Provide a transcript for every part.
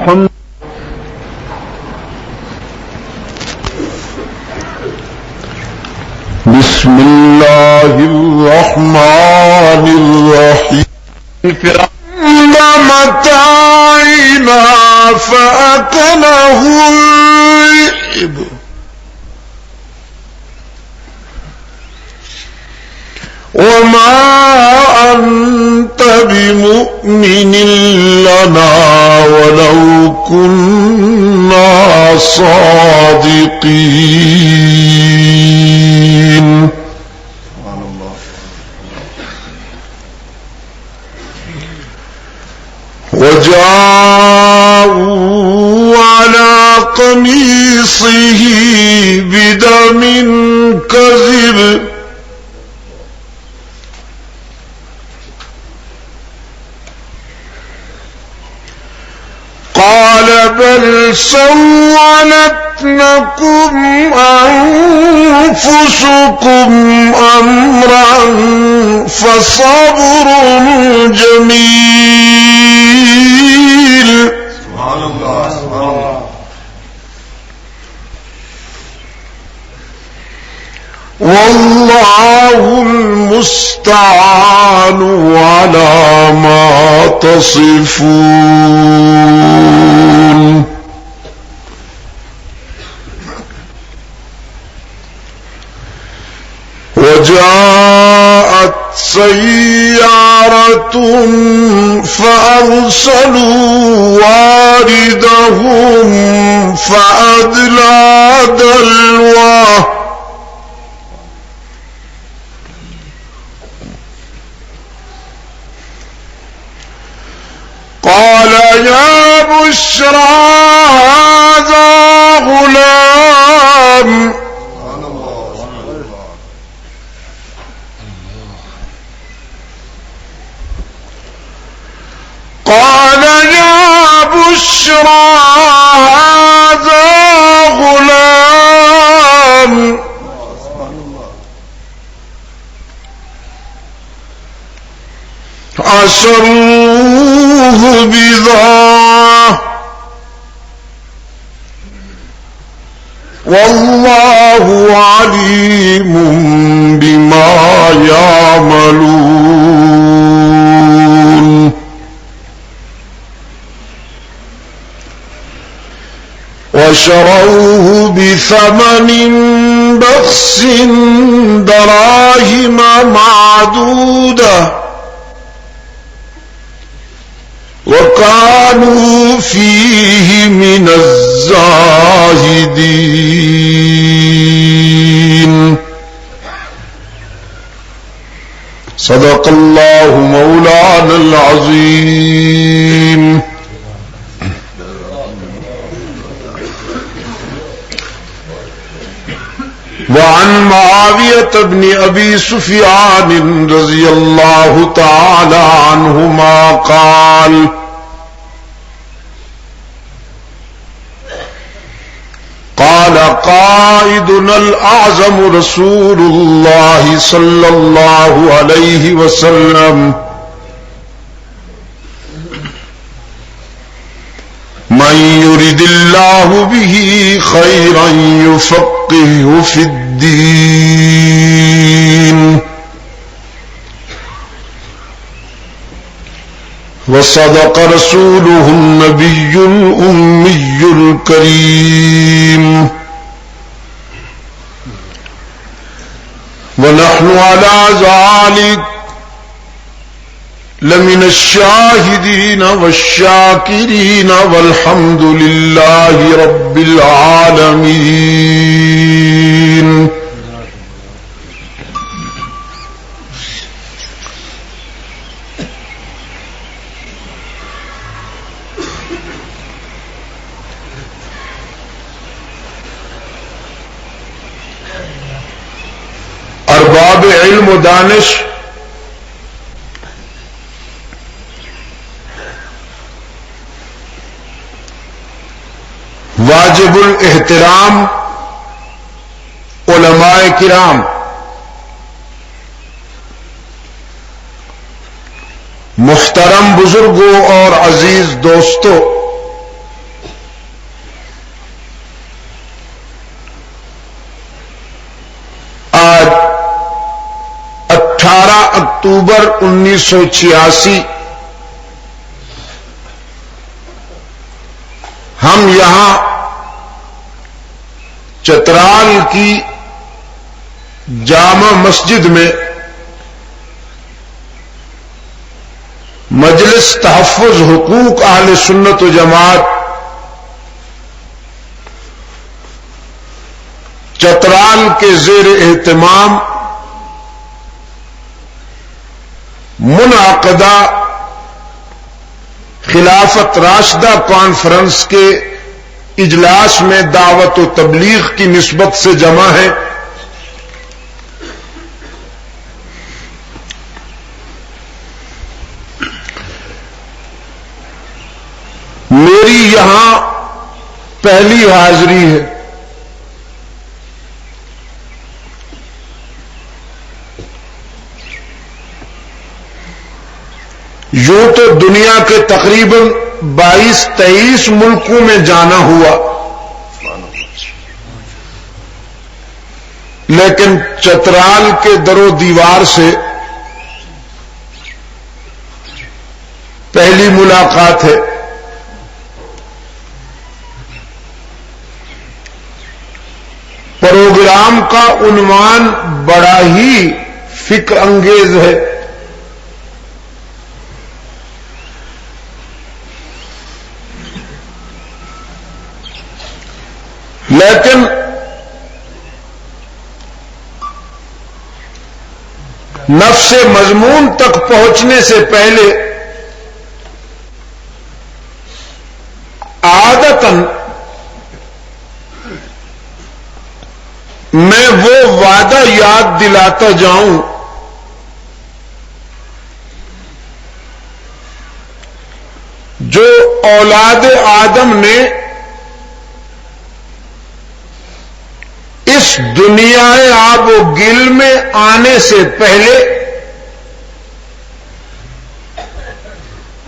الحمد بسم الله الرحمن الرحيم متاعنا فأكله الذئب وما أنت بمؤمن لنا ولو كنا صادقين. وجاءوا على قميصه بدم كذب قال بل سولت لكم أنفسكم أمرا فصبر جميل. سبحان الله سبحان الله. والله المستعان على ما تصفون. وجاءت سيارة فأرسلوا واردهم فأدلى دلوه قال يا بشرى هذا غلام قال يا بشرى هذا غلام أسروه بضاعة والله عليم بما يعملون. وشروه بثمن بخس دراهم معدودة وكانوا فيه من الزاهدين. صدق الله مولانا العظيم. وعن معاوية بن أبي سفيان رضي الله تعالى عنهما قال قال قائدنا الأعظم رسول الله صلى الله عليه وسلم من يرد الله به خيرا يفقهه في الدين. وصدق رسوله النبي الأمي الكريم. ونحن على ذلك لمن الشاهدين والشاكرين والحمد لله رب العالمين. ارباب علم و دانش واجب الاحترام علماء کرام، محترم بزرگوں اور عزیز دوستوں، اکتوبر 1986 ہم یہاں چترال کی جامع مسجد میں مجلس تحفظ حقوق اہل سنت و جماعت چترال کے زیر اہتمام منعقدہ خلافت راشدہ کانفرنس کے اجلاس میں دعوت و تبلیغ کی نسبت سے جمع ہے۔ میری یہاں پہلی حاضری ہے۔ یوں تو دنیا کے تقریباً 22-23 ملکوں میں جانا ہوا، لیکن چترال کے در و دیوار سے پہلی ملاقات ہے۔ پروگرام کا عنوان بڑا ہی فکر انگیز ہے۔ لیکن نفس مضمون تک پہنچنے سے پہلے عادتاً میں وہ وعدہ یاد دلاتا جاؤں جو اولاد آدم نے اس دنیا آب و گل میں آنے سے پہلے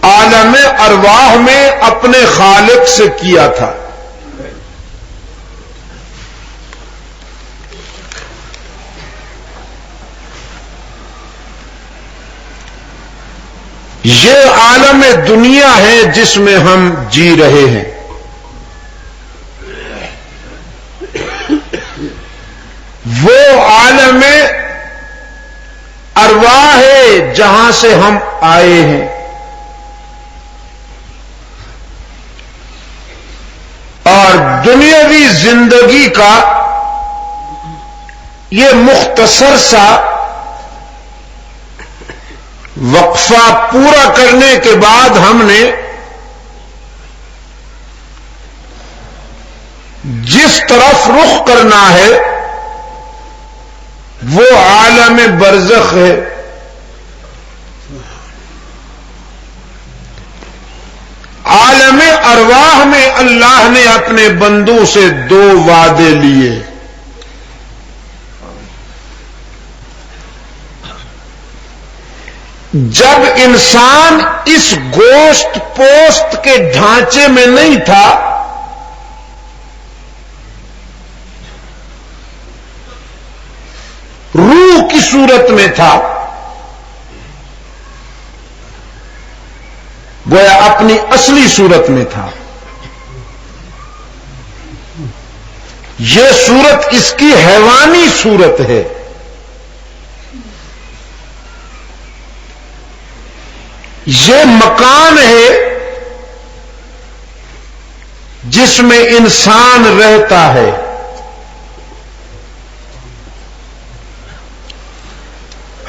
عالم ارواح میں اپنے خالق سے کیا تھا۔ یہ عالم دنیا ہے جس میں ہم جی رہے ہیں۔ وہ عالم ارواح ہے جہاں سے ہم آئے ہیں، اور دنیاوی زندگی کا یہ مختصر سا وقفہ پورا کرنے کے بعد ہم نے جس طرف رخ کرنا ہے وہ عالم برزخ ہے۔ عالم ارواح میں اللہ نے اپنے بندوں سے 2 وعدے لیے۔ جب انسان اس گوشت پوست کے ڈھانچے میں نہیں تھا، روح کی صورت میں تھا، گویا اپنی اصلی صورت میں تھا۔ یہ صورت اس کی حیوانی صورت ہے۔ یہ مکان ہے جس میں انسان رہتا ہے۔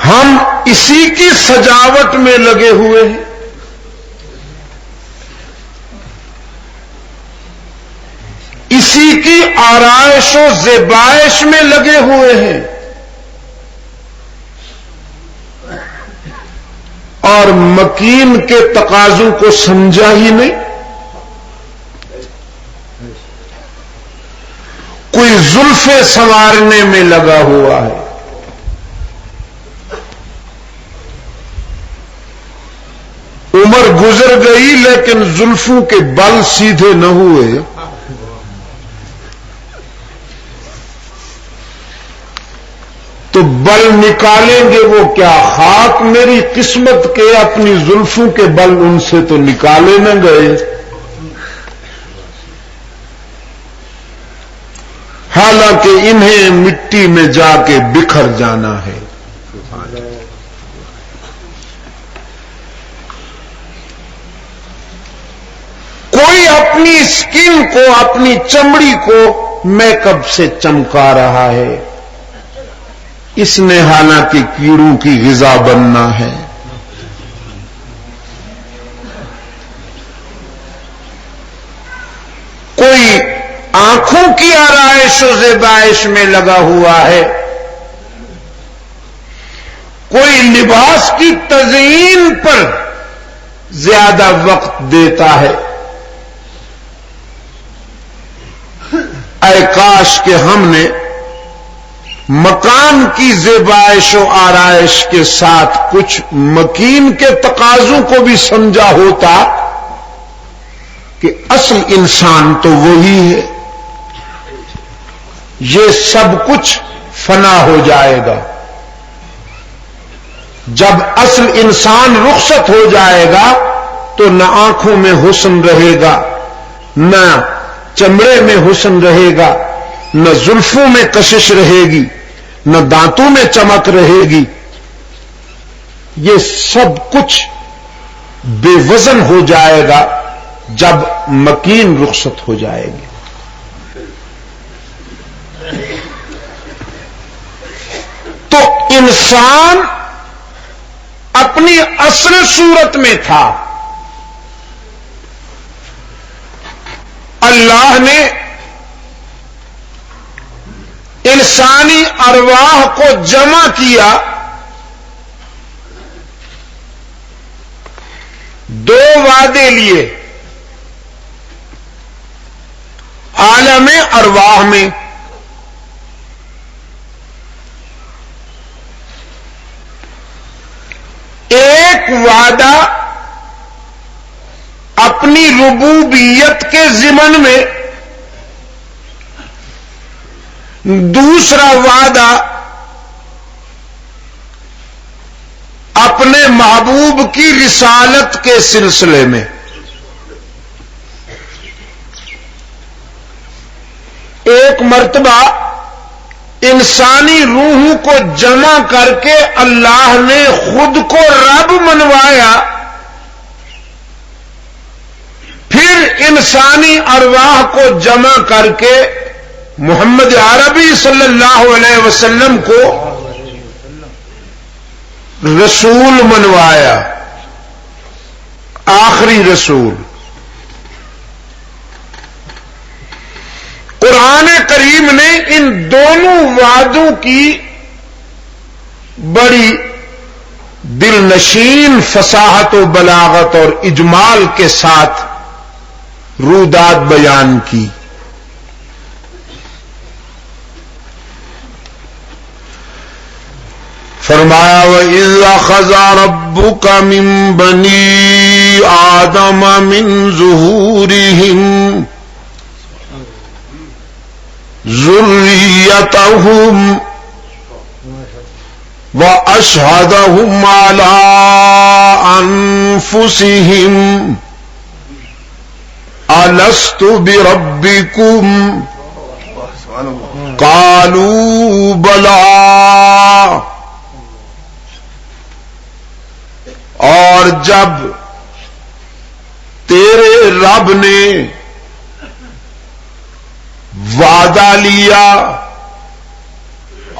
ہم اسی کی سجاوٹ میں لگے ہوئے ہیں، اسی کی آرائش و زیبائش میں لگے ہوئے ہیں، اور مکین کے تقاضوں کو سمجھا ہی نہیں۔ کوئی زلفیں سنوارنے میں لگا ہوا ہے، عمر گزر گئی لیکن زلفوں کے بل سیدھے نہ ہوئے۔ تو بل نکالیں گے وہ کیا؟ خاک میری قسمت کے، اپنی زلفوں کے بل ان سے تو نکالے نہ گئے۔ حالانکہ انہیں مٹی میں جا کے بکھر جانا ہے۔ کوئی اپنی اسکن کو، اپنی چمڑی کو میک اپ سے چمکا رہا ہے، اس نے حالانکہ کیڑوں کی غذا بننا ہے۔ کوئی آنکھوں کی آرائش و زیبائش میں لگا ہوا ہے، کوئی لباس کی تزئین پر زیادہ وقت دیتا ہے۔ اے کاش کہ ہم نے مکان کی زیبائش و آرائش کے ساتھ کچھ مکین کے تقاضوں کو بھی سمجھا ہوتا کہ اصل انسان تو وہی ہے، یہ سب کچھ فنا ہو جائے گا۔ جب اصل انسان رخصت ہو جائے گا تو نہ آنکھوں میں حسن رہے گا، نہ چمڑے میں حسن رہے گا، نہ زلفوں میں کشش رہے گی، نہ دانتوں میں چمک رہے گی۔ یہ سب کچھ بے وزن ہو جائے گا جب مکین رخصت ہو جائے گی۔ تو انسان اپنی اصل صورت میں تھا، اللہ نے انسانی ارواح کو جمع کیا، دو وعدے لیے عالم ارواح میں۔ ایک وعدہ اپنی ربوبیت کے ضمن میں، دوسرا وعدہ اپنے محبوب کی رسالت کے سلسلے میں۔ ایک مرتبہ انسانی روحوں کو جمع کر کے اللہ نے خود کو رب منوایا، پھر انسانی ارواح کو جمع کر کے محمد عربی صلی اللہ علیہ وسلم کو رسول منوایا، آخری رسول۔ قرآن کریم نے ان دونوں وعدوں کی بڑی دل نشین فصاحت و بلاغت اور اجمال کے ساتھ رودات بیان کی۔ فرمایا وَإِذْ أَخَذَ رَبُّكَ مِن بَنِي آدَمَ مِن ظُهُورِهِمْ ذُرِّيَّتَهُمْ وَأَشْهَدَهُمْ عَلَىٰ أَنفُسِهِمْ أَلَسْتُ بِرَبِّكُمْ قَالُوا بَلَىٰ۔ اور جب تیرے رب نے وعدہ لیا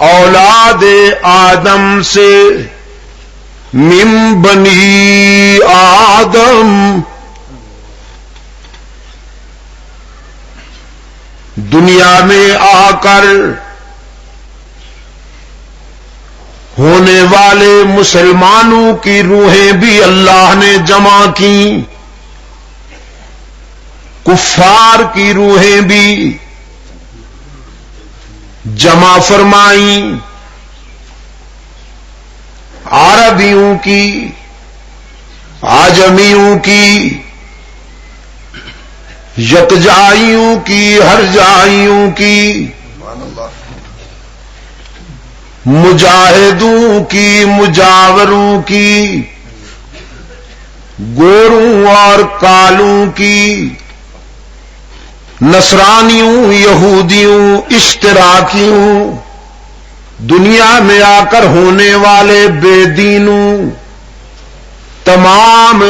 اولاد آدم سے، من بنی آدم، دنیا میں آ کر ہونے والے مسلمانوں کی روحیں بھی اللہ نے جمع کی، کفار کی روحیں بھی جمع فرمائیں، عربیوں کی، عجمیوں کی، یکجائیوں کی، ہر جائیوں کی۔ مجاہدوں کی مجاوروں کی، گوروں اور کالوں کی، نصرانیوں یہودیوں اشتراکیوں، دنیا میں آ کر ہونے والے بے دینوں، تمام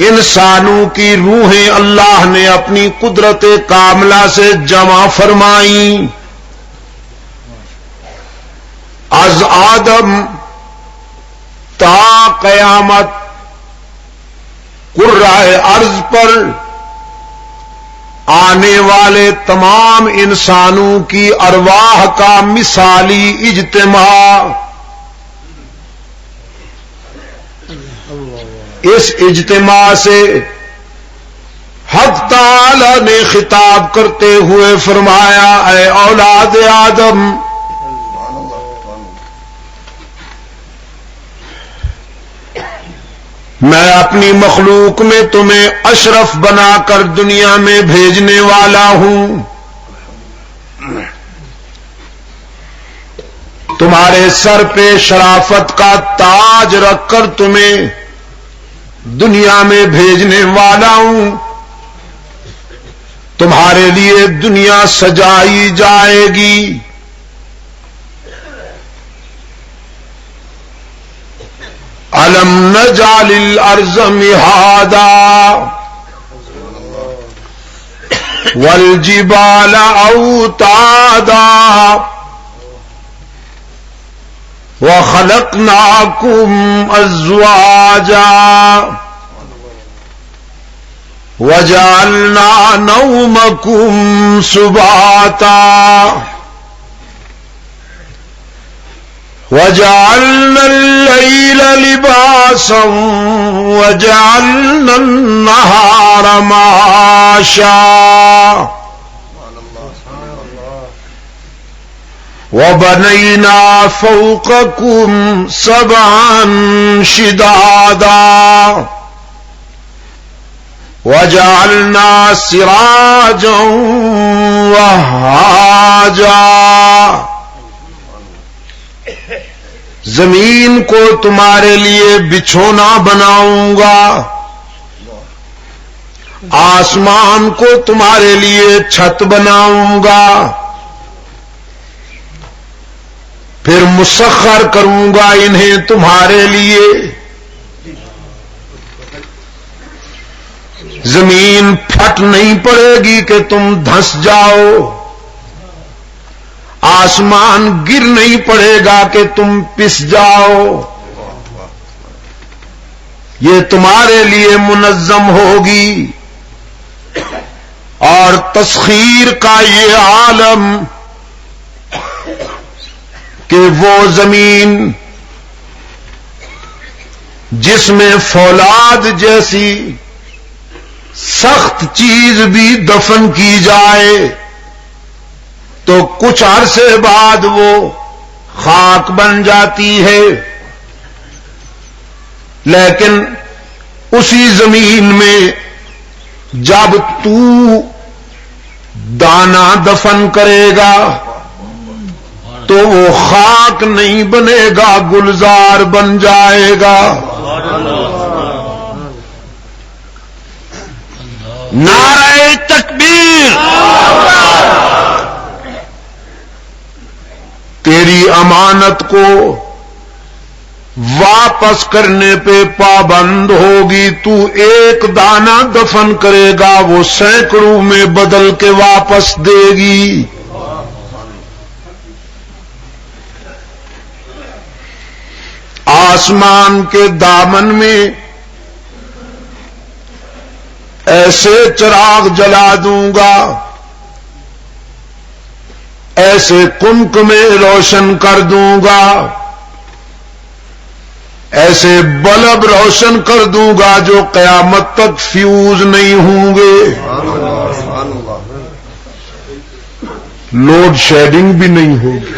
انسانوں کی روحیں اللہ نے اپنی قدرت کاملہ سے جمع فرمائیں۔ از آدم تا قیامت قرۂ ارض پر آنے والے تمام انسانوں کی ارواح کا مثالی اجتماع، اس اجتماع سے حق تعالی نے خطاب کرتے ہوئے فرمایا، اے اولاد آدم، میں اپنی مخلوق میں تمہیں اشرف بنا کر دنیا میں بھیجنے والا ہوں، تمہارے سر پہ شرافت کا تاج رکھ کر تمہیں دنیا میں بھیجنے والا ہوں، تمہارے لیے دنیا سجائی جائے گی، الم نجعل الارض مہادا والجبال اوتادا وخلقناکم ازواجا وجعلنا نومکم سباتا وجعلنا الليل لباسا وجعلنا النهار معاشا وبنينا فوقكم سبعا شدادا وجعلنا سراجا وهاجا، زمین کو تمہارے لیے بچھونا بناؤں گا، آسمان کو تمہارے لیے چھت بناؤں گا، پھر مسخر کروں گا انہیں تمہارے لیے، زمین پھٹ نہیں پڑے گی کہ تم دھنس جاؤ، آسمان گر نہیں پڑے گا کہ تم پس جاؤ، یہ تمہارے لیے منظم ہوگی، اور تسخیر کا یہ عالم کہ وہ زمین جس میں فولاد جیسی سخت چیز بھی دفن کی جائے تو کچھ عرصے بعد وہ خاک بن جاتی ہے، لیکن اسی زمین میں جب تو دانا دفن کرے گا تو وہ خاک نہیں بنے گا، گلزار بن جائے گا۔ نعرہ تکبیر! تیری امانت کو واپس کرنے پہ پابند ہوگی، تو ایک دانہ دفن کرے گا وہ سینکڑوں میں بدل کے واپس دے گی۔ آسمان کے دامن میں ایسے چراغ جلا دوں گا، ایسے کمکمے روشن کر دوں گا، ایسے بلب روشن کر دوں گا جو قیامت تک فیوز نہیں ہوں گے، لوڈ شیڈنگ بھی نہیں ہوگی،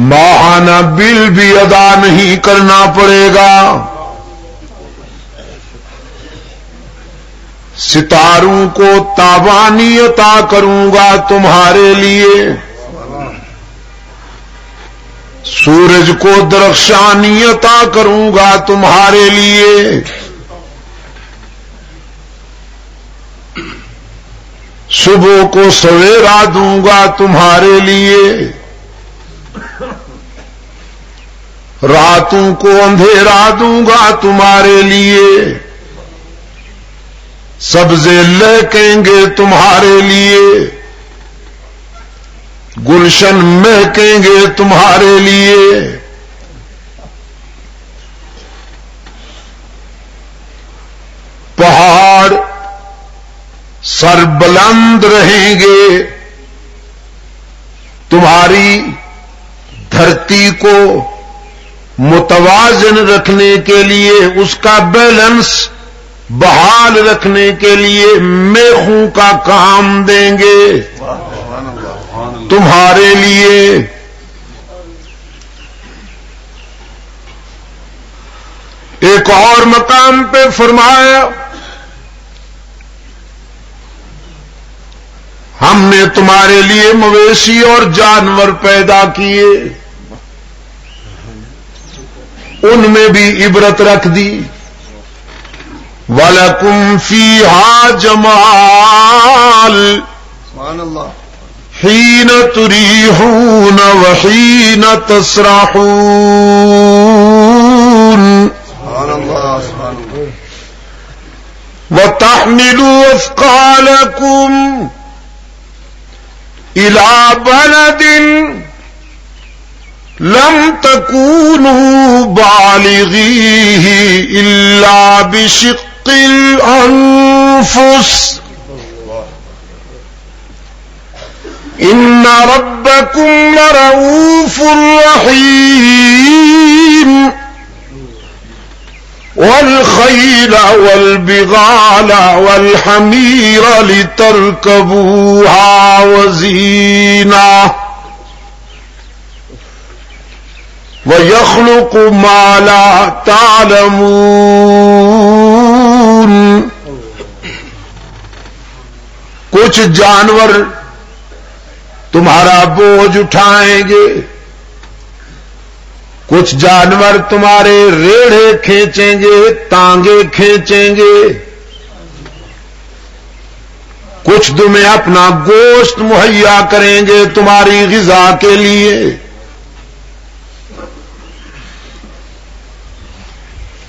ماہانہ بل بھی ادا نہیں کرنا پڑے گا، ستاروں کو تابانی عطا کروں گا تمہارے لیے، سورج کو درخشانی عطا کروں گا تمہارے لیے، صبح کو سویرا دوں گا تمہارے لیے، راتوں کو اندھیرا دوں گا تمہارے لیے، سبزے لہکیں گے تمہارے لیے، گلشن مہکیں گے تمہارے لیے، پہاڑ سر بلند رہیں گے، تمہاری دھرتی کو متوازن رکھنے کے لیے، اس کا بیلنس بحال رکھنے کے لیے میخوں کا کام دیں گے تمہارے لیے۔ ایک اور مقام پہ فرمایا ہم نے تمہارے لیے مویشی اور جانور پیدا کیے، ان میں بھی عبرت رکھ دی۔ وَلَكُمْ فِيهَا جَمَالٌ سبحان اللہ حِينَ تُرِيحُونَ وَحِينَ تَسْرَحُونَ سبحان اللہ وَتَحْمِلُوا أَثْقَالَكُمْ إِلَى بَلَدٍ لم تكونوا بالغيه إلا بشق الأنفس إن ربكم لرؤوف رحيم والخيل والبغال والحمير لتركبوها وزينة وَيَخْلُقُ مَا لَا تَعْلَمُونَ۔ کچھ جانور تمہارا بوجھ اٹھائیں گے، کچھ جانور تمہارے ریڑھے کھینچیں گے، ٹانگیں کھینچیں گے، کچھ تمہیں اپنا گوشت مہیا کریں گے تمہاری غذا کے لیے،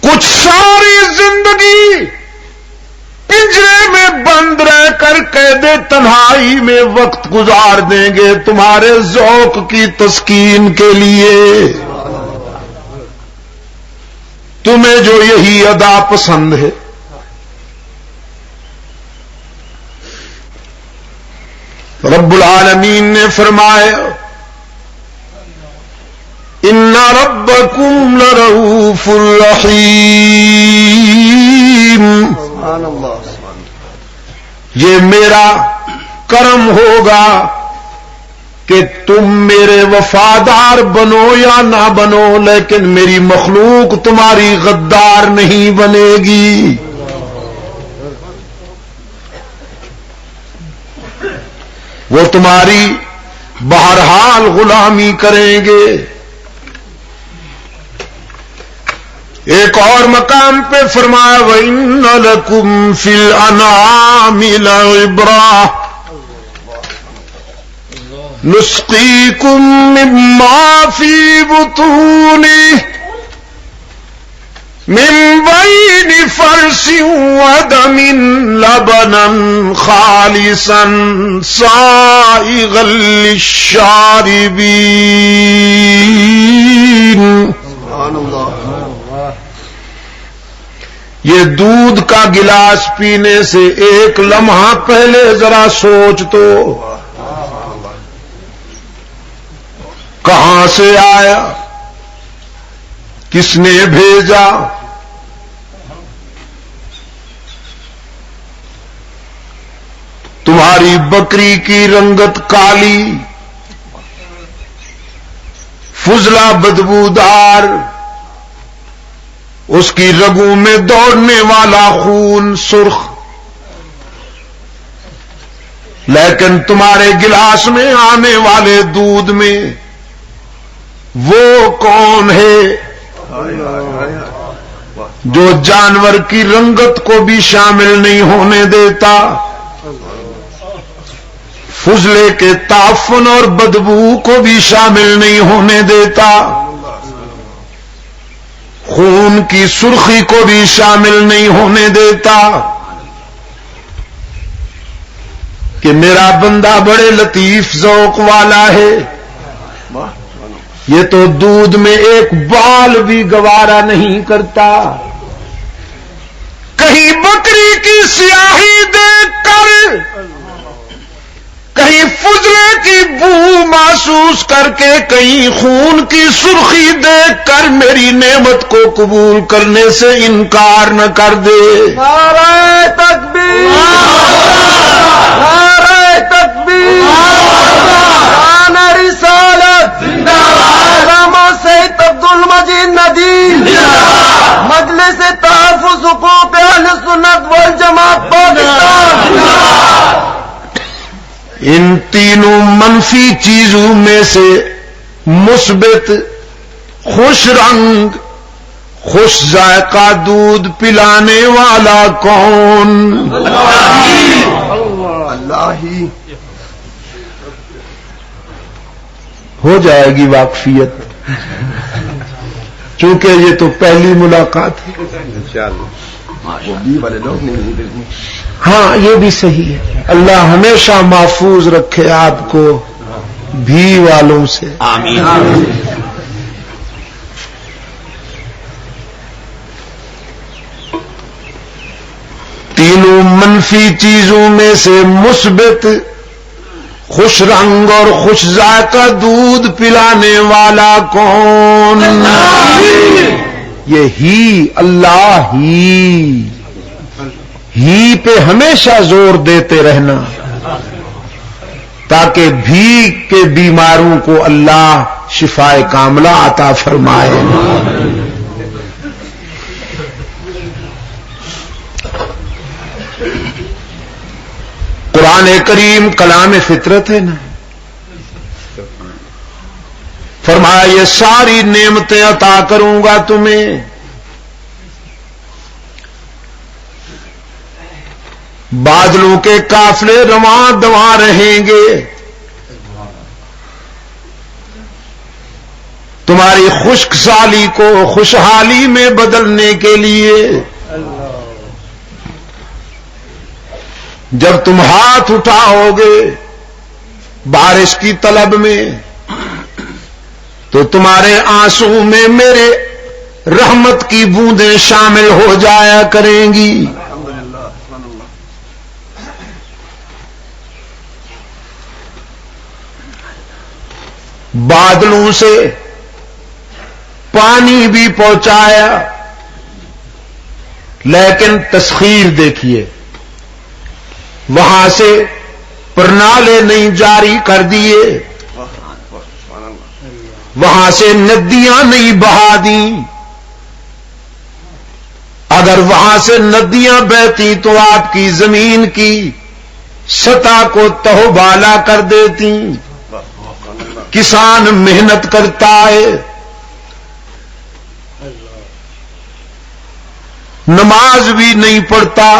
کچھ ساری زندگی پنجرے میں بند رہ کر قید تنہائی میں وقت گزار دیں گے تمہارے ذوق کی تسکین کے لیے۔ تمہیں جو یہی ادا پسند ہے، رب العالمین نے فرمایا ان ربکم لرؤوف رحیم، یہ میرا کرم ہوگا کہ تم میرے وفادار بنو یا نہ بنو، لیکن میری مخلوق تمہاری غدار نہیں بنے گی۔ وہ تمہاری بہرحال غلامی کریں گے۔ ایک اور مقام پہ فرمایا وَإِنَّ لَكُمْ فِي الْأَنْعَامِ لَعِبْرَةً نُسْقِيكُم مِّمَّا فِي بُطُونِهِ مِن بَيْنِ فَرْثٍ وَدَمٍ لَبَنًا خَالِصًا سَائِغًا لِّلشَّارِبِينَ۔ سبحان اللہ۔ یہ دودھ کا گلاس پینے سے ایک لمحہ پہلے ذرا سوچ تو، کہاں سے آیا، کس نے بھیجا، تمہاری بکری کی رنگت کالی، فضلہ بدبودار، اس کی رگوں میں دوڑنے والا خون سرخ، لیکن تمہارے گلاس میں آنے والے دودھ میں وہ کون ہے جو جانور کی رنگت کو بھی شامل نہیں ہونے دیتا، فضلے کے تعفن اور بدبو کو بھی شامل نہیں ہونے دیتا، خون کی سرخی کو بھی شامل نہیں ہونے دیتا، کہ میرا بندہ بڑے لطیف ذوق والا ہے، یہ تو دودھ میں ایک بال بھی گوارا نہیں کرتا، کہیں بکری کی سیاہی دیکھ کر، کہیں فضلے کی بو محسوس کر کے، کہیں خون کی سرخی دیکھ کر میری نعمت کو قبول کرنے سے انکار نہ کر دے۔ نعرہ تکبیر، نعرہ تکبیر، نعرہ رسالت، علامہ سید عبد المجید ندیم، مجلس تحفظ حقوق اہل سنت والجماعت پاکستان۔ ان تینوں منفی چیزوں میں سے مثبت، خوش رنگ، خوش ذائقہ دودھ پلانے والا کون؟ اللہ ہی۔ ہو جائے گی واقفیت، چونکہ یہ تو پہلی ملاقات ہے۔ ہاں یہ بھی صحیح ہے، اللہ ہمیشہ محفوظ رکھے آپ کو بھی والوں سے، آمین۔ تینوں منفی چیزوں میں سے مثبت، خوش رنگ اور خوش ذائقہ دودھ پلانے والا کون؟ یہی اللہ ہی پہ ہمیشہ زور دیتے رہنا، تاکہ بھیگ کے بیماروں کو اللہ شفائے کاملہ عطا فرمائے۔ قرآن کریم کلام فطرت ہے نا، فرمایا یہ ساری نعمتیں عطا کروں گا تمہیں، بادلوں کے قافلے رواں دواں رہیں گے، تمہاری خشک سالی کو خوشحالی میں بدلنے کے لیے۔ جب تم ہاتھ اٹھاؤ گے بارش کی طلب میں، تو تمہارے آنسو میں میرے رحمت کی بوندیں شامل ہو جایا کریں گی۔ بادلوں سے پانی بھی پہنچایا، لیکن تسخیر دیکھیے، وہاں سے پرنالے نہیں جاری کر دیے، وہاں سے ندیاں نہیں بہا دیں۔ اگر وہاں سے ندیاں بہتی تو آپ کی زمین کی سطح کو تہو بالا کر دیتی۔ کسان محنت کرتا ہے، نماز بھی نہیں پڑھتا،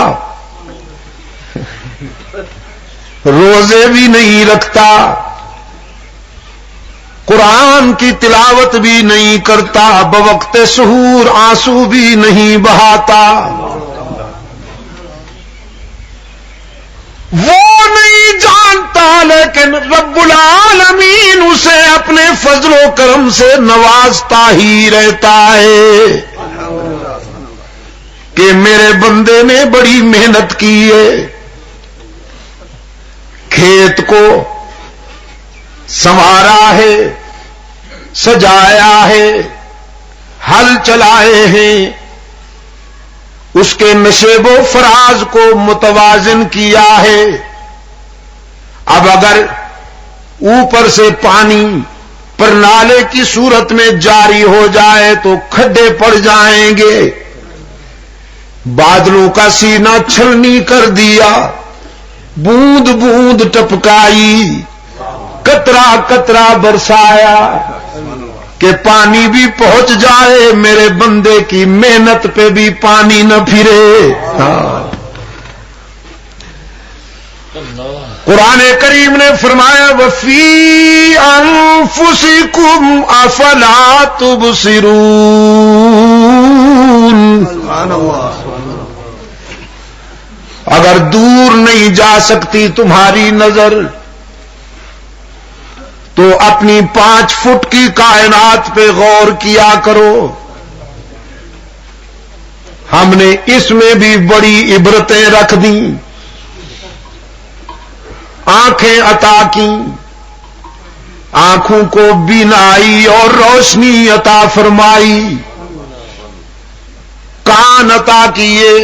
روزے بھی نہیں رکھتا، قرآن کی تلاوت بھی نہیں کرتا، بوقت سحور آنسو بھی نہیں بہاتا۔ وہ نہیں جانتا، لیکن رب العالمین اسے اپنے فضل و کرم سے نوازتا ہی رہتا ہے کہ میرے بندے نے بڑی محنت کی ہے، کھیت کو سنوارا ہے، سجایا ہے، ہل چلائے ہیں، اس کے نشیب و فراز کو متوازن کیا ہے۔ اب اگر اوپر سے پانی پرنالے کی صورت میں جاری ہو جائے تو کھڈے پڑ جائیں گے۔ بادلوں کا سینہ چھلنی کر دیا، بوند بوند ٹپکائی، قطرہ قطرہ برسایا کہ پانی بھی پہنچ جائے میرے بندے کی محنت پہ بھی پانی نہ پھرے. قرآن کریم نے فرمایا وفی انفسکم افلا تبصرون. سبحان اللہ. اگر دور نہیں جا سکتی تمہاری نظر تو اپنی 5 فٹ کی کائنات پہ غور کیا کرو. ہم نے اس میں بھی بڑی عبرتیں رکھ دیں. آنکھیں عطا کی، آنکھوں کو بینائی اور روشنی عطا فرمائی. کان عطا کیے،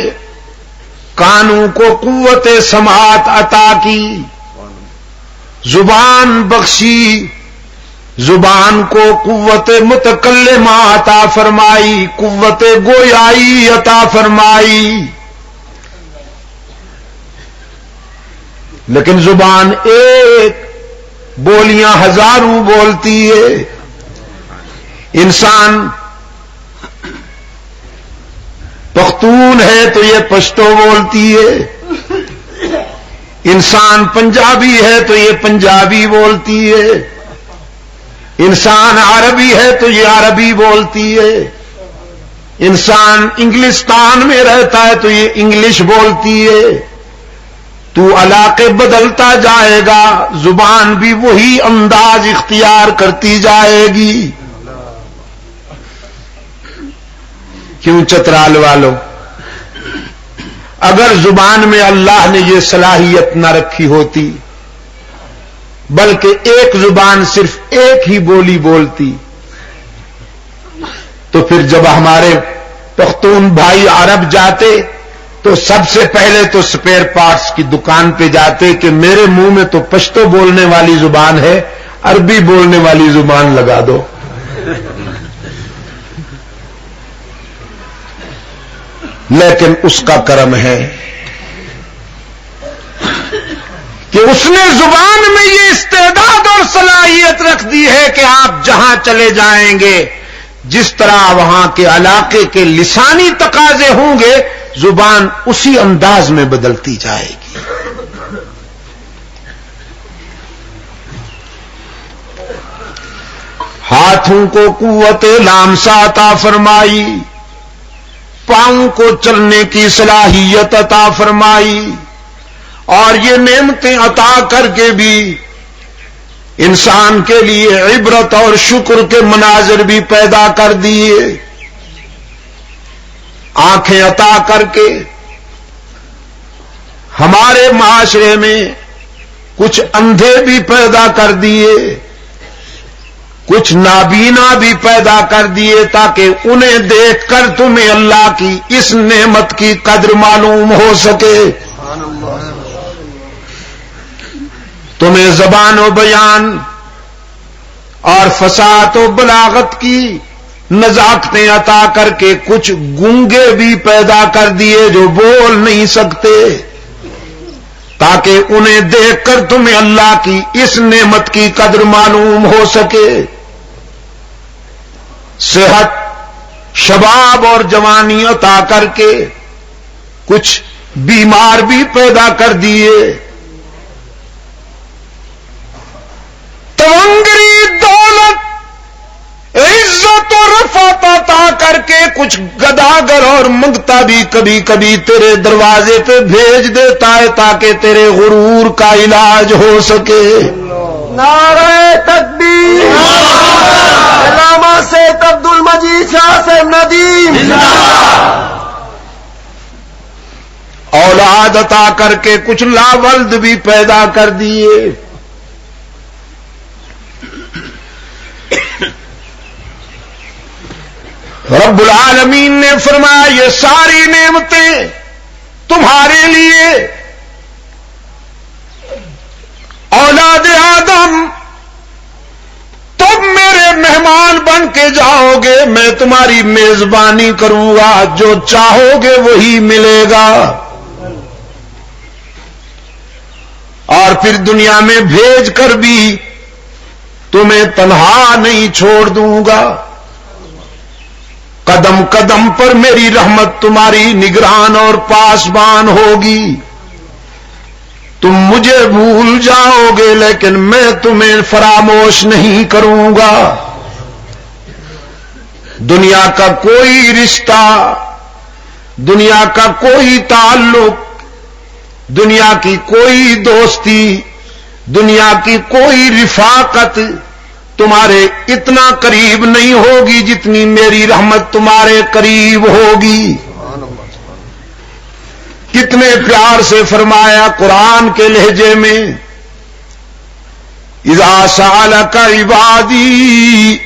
کانوں کو قوت سماعت عطا کی. زبان بخشی، زبان کو قوت متکلمہ عطا فرمائی، قوت گویائی عطا فرمائی. لیکن زبان ایک، بولیاں ہزاروں بولتی ہے. انسان پختون ہے تو یہ پشتو بولتی ہے، انسان پنجابی ہے تو یہ پنجابی بولتی ہے، انسان عربی ہے تو یہ عربی بولتی ہے، انسان انگلستان میں رہتا ہے تو یہ انگلش بولتی ہے. تو علاقے بدلتا جائے گا، زبان بھی وہی انداز اختیار کرتی جائے گی. کیوں چترال والوں؟ اگر زبان میں اللہ نے یہ صلاحیت نہ رکھی ہوتی بلکہ ایک زبان صرف ایک ہی بولی بولتی تو پھر جب ہمارے پختون بھائی عرب جاتے تو سب سے پہلے تو سپیئر پارٹس کی دکان پہ جاتے کہ میرے منہ میں تو پشتو بولنے والی زبان ہے، عربی بولنے والی زبان لگا دو. لیکن اس کا کرم ہے کہ اس نے زبان میں یہ استعداد اور صلاحیت رکھ دی ہے کہ آپ جہاں چلے جائیں گے، جس طرح وہاں کے علاقے کے لسانی تقاضے ہوں گے، زبان اسی انداز میں بدلتی جائے گی. ہاتھوں کو قوت لامسا عطا فرمائی، پاؤں کو چلنے کی صلاحیت عطا فرمائی، اور یہ نعمتیں عطا کر کے بھی انسان کے لیے عبرت اور شکر کے مناظر بھی پیدا کر دیے. آنکھیں عطا کر کے ہمارے معاشرے میں کچھ اندھے بھی پیدا کر دیے، کچھ نابینا بھی پیدا کر دیے تاکہ انہیں دیکھ کر تمہیں اللہ کی اس نعمت کی قدر معلوم ہو سکے. تمہیں زبان و بیان اور فصاحت و بلاغت کی نزاکتیں عطا کر کے کچھ گونگے بھی پیدا کر دیے جو بول نہیں سکتے تاکہ انہیں دیکھ کر تمہیں اللہ کی اس نعمت کی قدر معلوم ہو سکے. صحت، شباب اور جوانی عطا کر کے کچھ بیمار بھی پیدا کر دیے. تونگری دولت، عزت و رفعت عطا کر کے کچھ گداگر اور منگتا بھی کبھی کبھی تیرے دروازے پہ بھیج دیتا ہے تاکہ تیرے غرور کا علاج ہو سکے. نعرہ تکبیر. علامہ سید عبد المجید شاہ سے ندیم. اولاد عطا کر کے کچھ لاولد بھی پیدا کر دیے. رب العالمین نے فرمایا یہ ساری نعمتیں تمہارے لیے. اولاد آدم تم میرے مہمان بن کے جاؤ گے، میں تمہاری میزبانی کروں گا، جو چاہو گے وہی ملے گا. اور پھر دنیا میں بھیج کر بھی تمہیں تنہا نہیں چھوڑ دوں گا، قدم قدم پر میری رحمت تمہاری نگران اور پاسبان ہوگی۔ تم مجھے بھول جاؤ گے لیکن میں تمہیں فراموش نہیں کروں گا۔ دنیا کا کوئی رشتہ، دنیا کا کوئی تعلق، دنیا کی کوئی دوستی، دنیا کی کوئی رفاقت تمہارے اتنا قریب نہیں ہوگی جتنی میری رحمت تمہارے قریب ہوگی۔ کتنے پیار سے فرمایا قرآن کے لہجے میں، اذا سألک عبادی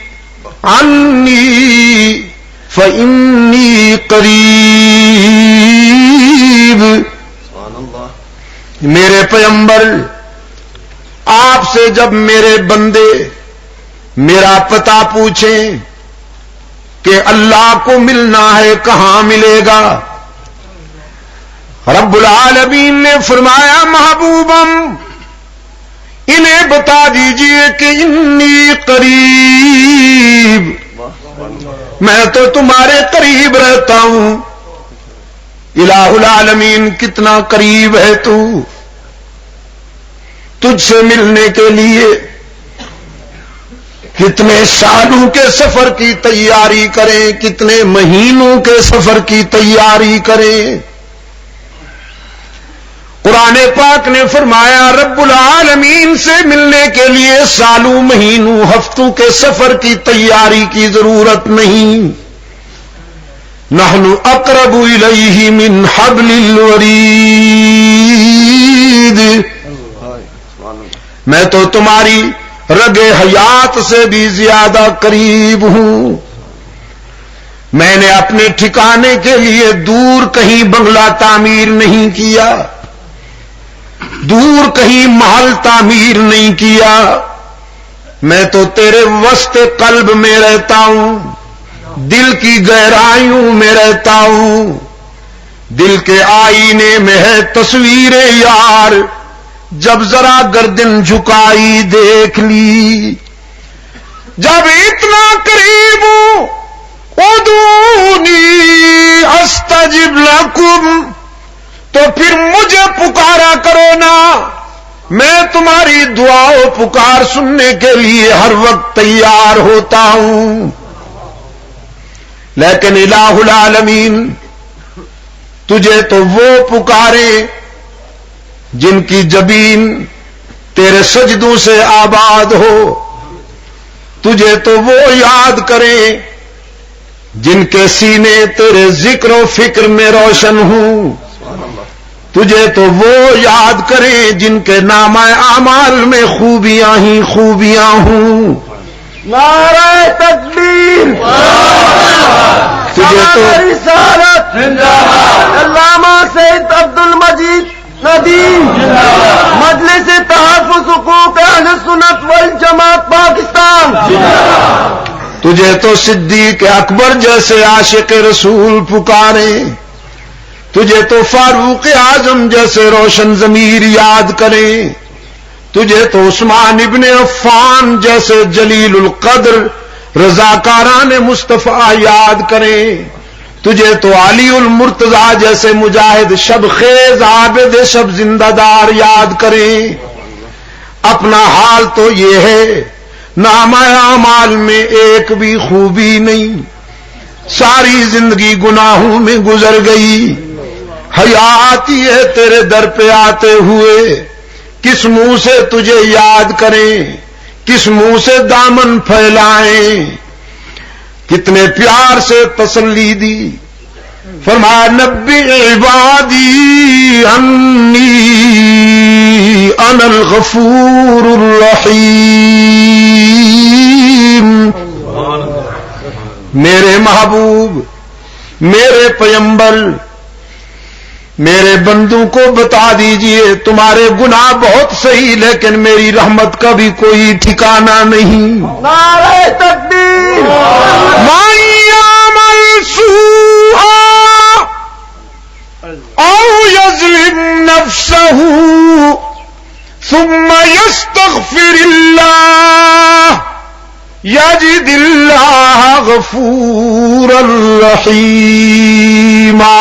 عنی فإنی قریب۔ میرے پیغمبر، آپ سے جب میرے بندے میرا پتہ پوچھیں کہ اللہ کو ملنا ہے کہاں ملے گا، رب العالمین نے فرمایا محبوبم انہیں بتا دیجئے کہ انی قریب، میں تو تمہارے قریب رہتا ہوں۔ الہ العالمین کتنا قریب ہے تو، تجھ سے ملنے کے لیے کتنے سالوں کے سفر کی تیاری کریں، کتنے مہینوں کے سفر کی تیاری کریں۔ قرآن پاک نے فرمایا رب العالمین سے ملنے کے لیے سالوں مہینوں ہفتوں کے سفر کی تیاری کی ضرورت نہیں۔ نحن اقرب الیہ من حبل الورید، میں تو تمہاری رگ حیات سے بھی زیادہ قریب ہوں۔ میں نے اپنے ٹھکانے کے لیے دور کہیں بنگلہ تعمیر نہیں کیا، دور کہیں محل تعمیر نہیں کیا، میں تو تیرے وسط قلب میں رہتا ہوں، دل کی گہرائیوں میں رہتا ہوں۔ دل کے آئینے میں ہے تصویر یار، جب ذرا گردن جھکائی دیکھ لی۔ جب اتنا قریب ہوں ادعونی استجب لکم، تو پھر مجھے پکارا کرو نا، میں تمہاری دعا و پکار سننے کے لیے ہر وقت تیار ہوتا ہوں۔ لیکن الہ العالمین تجھے تو وہ پکارے جن کی جبین تیرے سجدوں سے آباد ہو، تجھے تو وہ یاد کریں جن کے سینے تیرے ذکر و فکر میں روشن ہوں، تجھے تو وہ یاد کریں جن کے نامہ اعمال میں خوبیاں ہی خوبیاں ہوں۔ نعرہ تکبیر، تجھے تو رسالت، علامہ سید عبد المجید ندیم، مجلس تحفظ حقوق اہل سنت والجماعت پاکستان، تجھے تو صدیق اکبر جیسے عاشق رسول پکارے، تجھے تو فاروق اعظم جیسے روشن ضمیر یاد کریں، تجھے تو عثمان ابن عفان جیسے جلیل القدر رضاکاران مصطفیٰ یاد کریں، تجھے تو علی المرتضیٰ جیسے مجاہد شب خیز عابد شب زندہ دار یاد کریں۔ اپنا حال تو یہ ہے نامہ اعمال میں ایک بھی خوبی نہیں، ساری زندگی گناہوں میں گزر گئی۔ حیا آتی ہے تیرے در پہ آتے ہوئے، کس منہ سے تجھے یاد کریں، کس منہ سے دامن پھیلائیں۔ کتنے پیار سے تسلی دی، فرمایا نبی عبادی انی انا الغفور الرحیم۔ میرے محبوب، میرے پیغمبر، میرے بندوں کو بتا دیجئے تمہارے گناہ بہت صحیح لیکن میری رحمت کا بھی کوئی ٹھکانہ نہیں۔ نعرہ تکبیر، من یعمل سوءا او یظلم نفسہ ثم يستغفر الله يجد الله غفورا رحيما.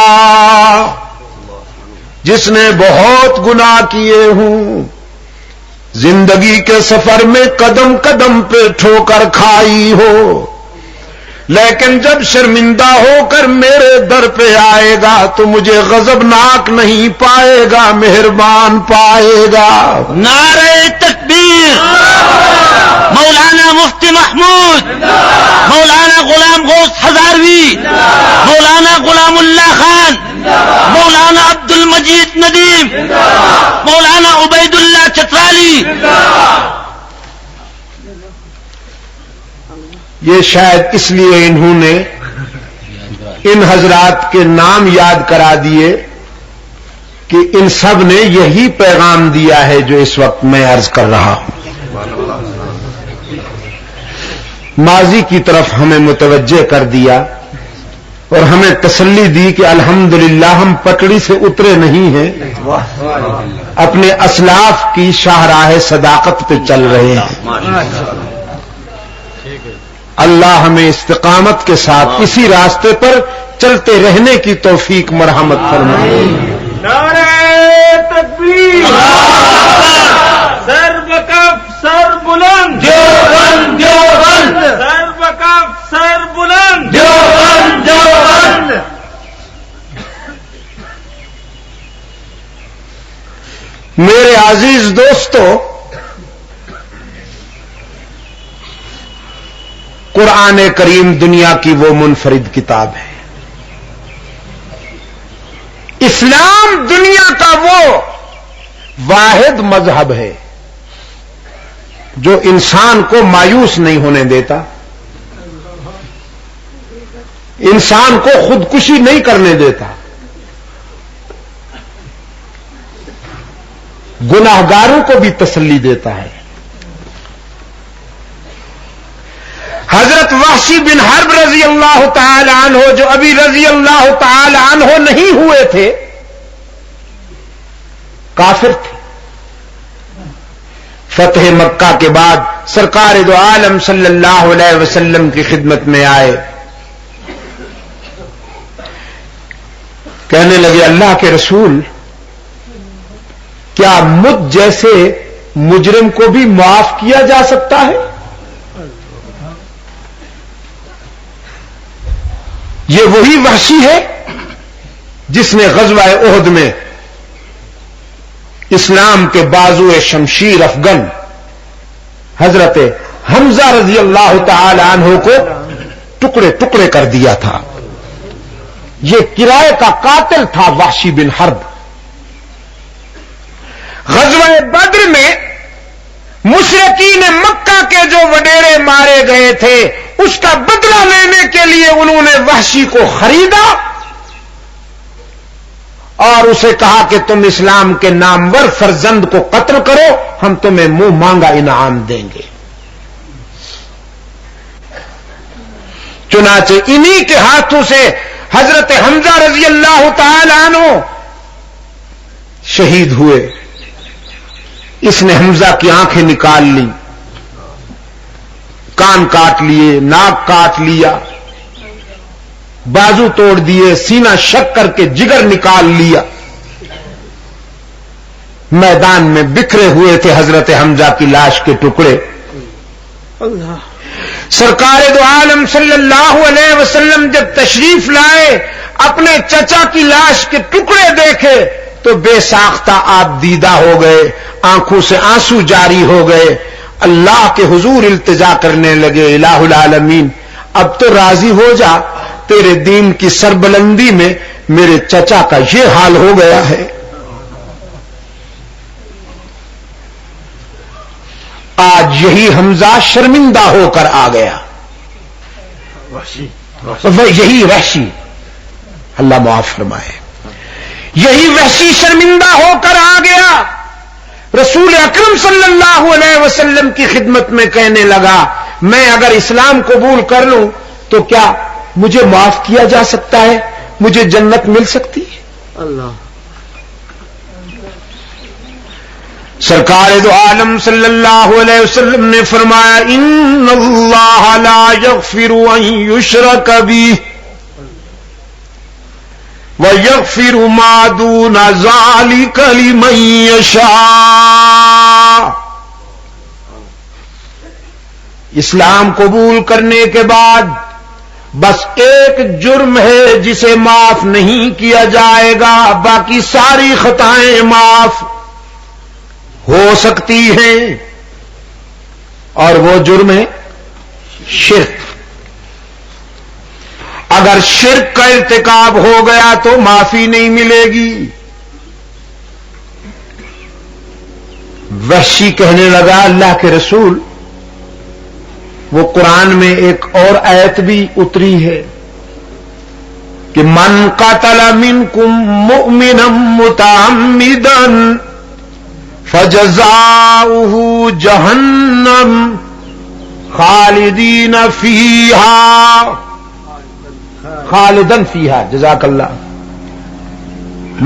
جس نے بہت گناہ کیے ہوں، زندگی کے سفر میں قدم قدم پہ ٹھوکر کھائی ہو، لیکن جب شرمندہ ہو کر میرے در پہ آئے گا تو مجھے غضبناک نہیں پائے گا، مہربان پائے گا. نعرہ تکبیر. مولانا مفتی محمود، مولانا غلام غوث ہزاروی، مولانا غلام اللہ خان، مولانا عبد المجید ندیم، مولانا عبید اللہ چترالی. یہ شاید اس لیے انہوں نے ان حضرات کے نام یاد کرا دیے کہ ان سب نے یہی پیغام دیا ہے جو اس وقت میں عرض کر رہا ہوں. ماضی کی طرف ہمیں متوجہ کر دیا اور ہمیں تسلی دی کہ الحمدللہ ہم پٹڑی سے اترے نہیں ہیں، اپنے اسلاف کی شاہراہ صداقت پہ چل رہے ہیں. اللہ ہمیں استقامت کے ساتھ اسی راستے پر چلتے رہنے کی توفیق مرحمت فرمائے. نعرہ تکبیر. سر بکف سر بلند، دیوبند دیوبند. سر بکف سر بلند، دیوبند دیوبند. میرے عزیز دوستو، قرآن کریم دنیا کی وہ منفرد کتاب ہے. اسلام دنیا کا وہ واحد مذہب ہے جو انسان کو مایوس نہیں ہونے دیتا، انسان کو خودکشی نہیں کرنے دیتا، گناہگاروں کو بھی تسلی دیتا ہے. حضرت وحشی بن حرب رضی اللہ تعالی عنہ، جو ابھی رضی اللہ تعالی عنہ نہیں ہوئے تھے، کافر تھے. فتح مکہ کے بعد سرکار دو عالم صلی اللہ علیہ وسلم کی خدمت میں آئے، کہنے لگے اللہ کے رسول، کیا مجھ جیسے مجرم کو بھی معاف کیا جا سکتا ہے؟ یہ وہی وحشی ہے جس نے غزوہ احد میں اسلام کے بازو شمشیر افغن حضرت حمزہ رضی اللہ تعالی عنہ کو ٹکڑے ٹکڑے کر دیا تھا. یہ کرائے کا قاتل تھا وحشی بن حرب. غزوہ بدر میں مشرکین مکہ کے جو وڈیرے مارے گئے تھے، اس کا بدلہ لینے کے لیے انہوں نے وحشی کو خریدا اور اسے کہا کہ تم اسلام کے نامور فرزند کو قتل کرو، ہم تمہیں منہ مانگا انعام دیں گے. چنانچہ انہی کے ہاتھوں سے حضرت حمزہ رضی اللہ تعالی عنہ شہید ہوئے. اس نے حمزہ کی آنکھیں نکال لی، کان کاٹ لیے، ناک کاٹ لیا، بازو توڑ دیے، سینہ شک کر کے جگر نکال لیا. میدان میں بکھرے ہوئے تھے حضرت حمزہ کی لاش کے ٹکڑے. سرکار دو عالم صلی اللہ علیہ وسلم جب تشریف لائے، اپنے چچا کی لاش کے ٹکڑے دیکھے تو بے ساختہ آپ دیدہ ہو گئے، آنکھوں سے آنسو جاری ہو گئے. اللہ کے حضور التجا کرنے لگے، الہ العالمین اب تو راضی ہو جا، تیرے دین کی سربلندی میں میرے چچا کا یہ حال ہو گیا ہے. آج یہی حمزہ شرمندہ ہو کر آ گیا، یہی وحشی، اللہ معاف فرمائے، یہی وحشی شرمندہ ہو کر آ گیا. رسول اکرم صلی اللہ علیہ وسلم کی خدمت میں کہنے لگا، میں اگر اسلام قبول کر لوں تو کیا مجھے معاف کیا جا سکتا ہے؟ مجھے جنت مل سکتی ہے؟ اللہ. سرکار دو عالم صلی اللہ علیہ وسلم نے فرمایا ان اللہ لا یغفر ان یشرک بہ ویغفر ما دون ذلک لمن یشاء. اسلام قبول کرنے کے بعد بس ایک جرم ہے جسے معاف نہیں کیا جائے گا، باقی ساری خطائیں معاف ہو سکتی ہیں، اور وہ جرم ہے شرک. اگر شرک کا ارتکاب ہو گیا تو معافی نہیں ملے گی. وحشی کہنے لگا اللہ کے رسول، وہ قرآن میں ایک اور آیت بھی اتری ہے کہ من قتل منکم مؤمنا متعمدا فجزاؤه جہنم خالدین فیہا خالدن فیہا. جزاک اللہ.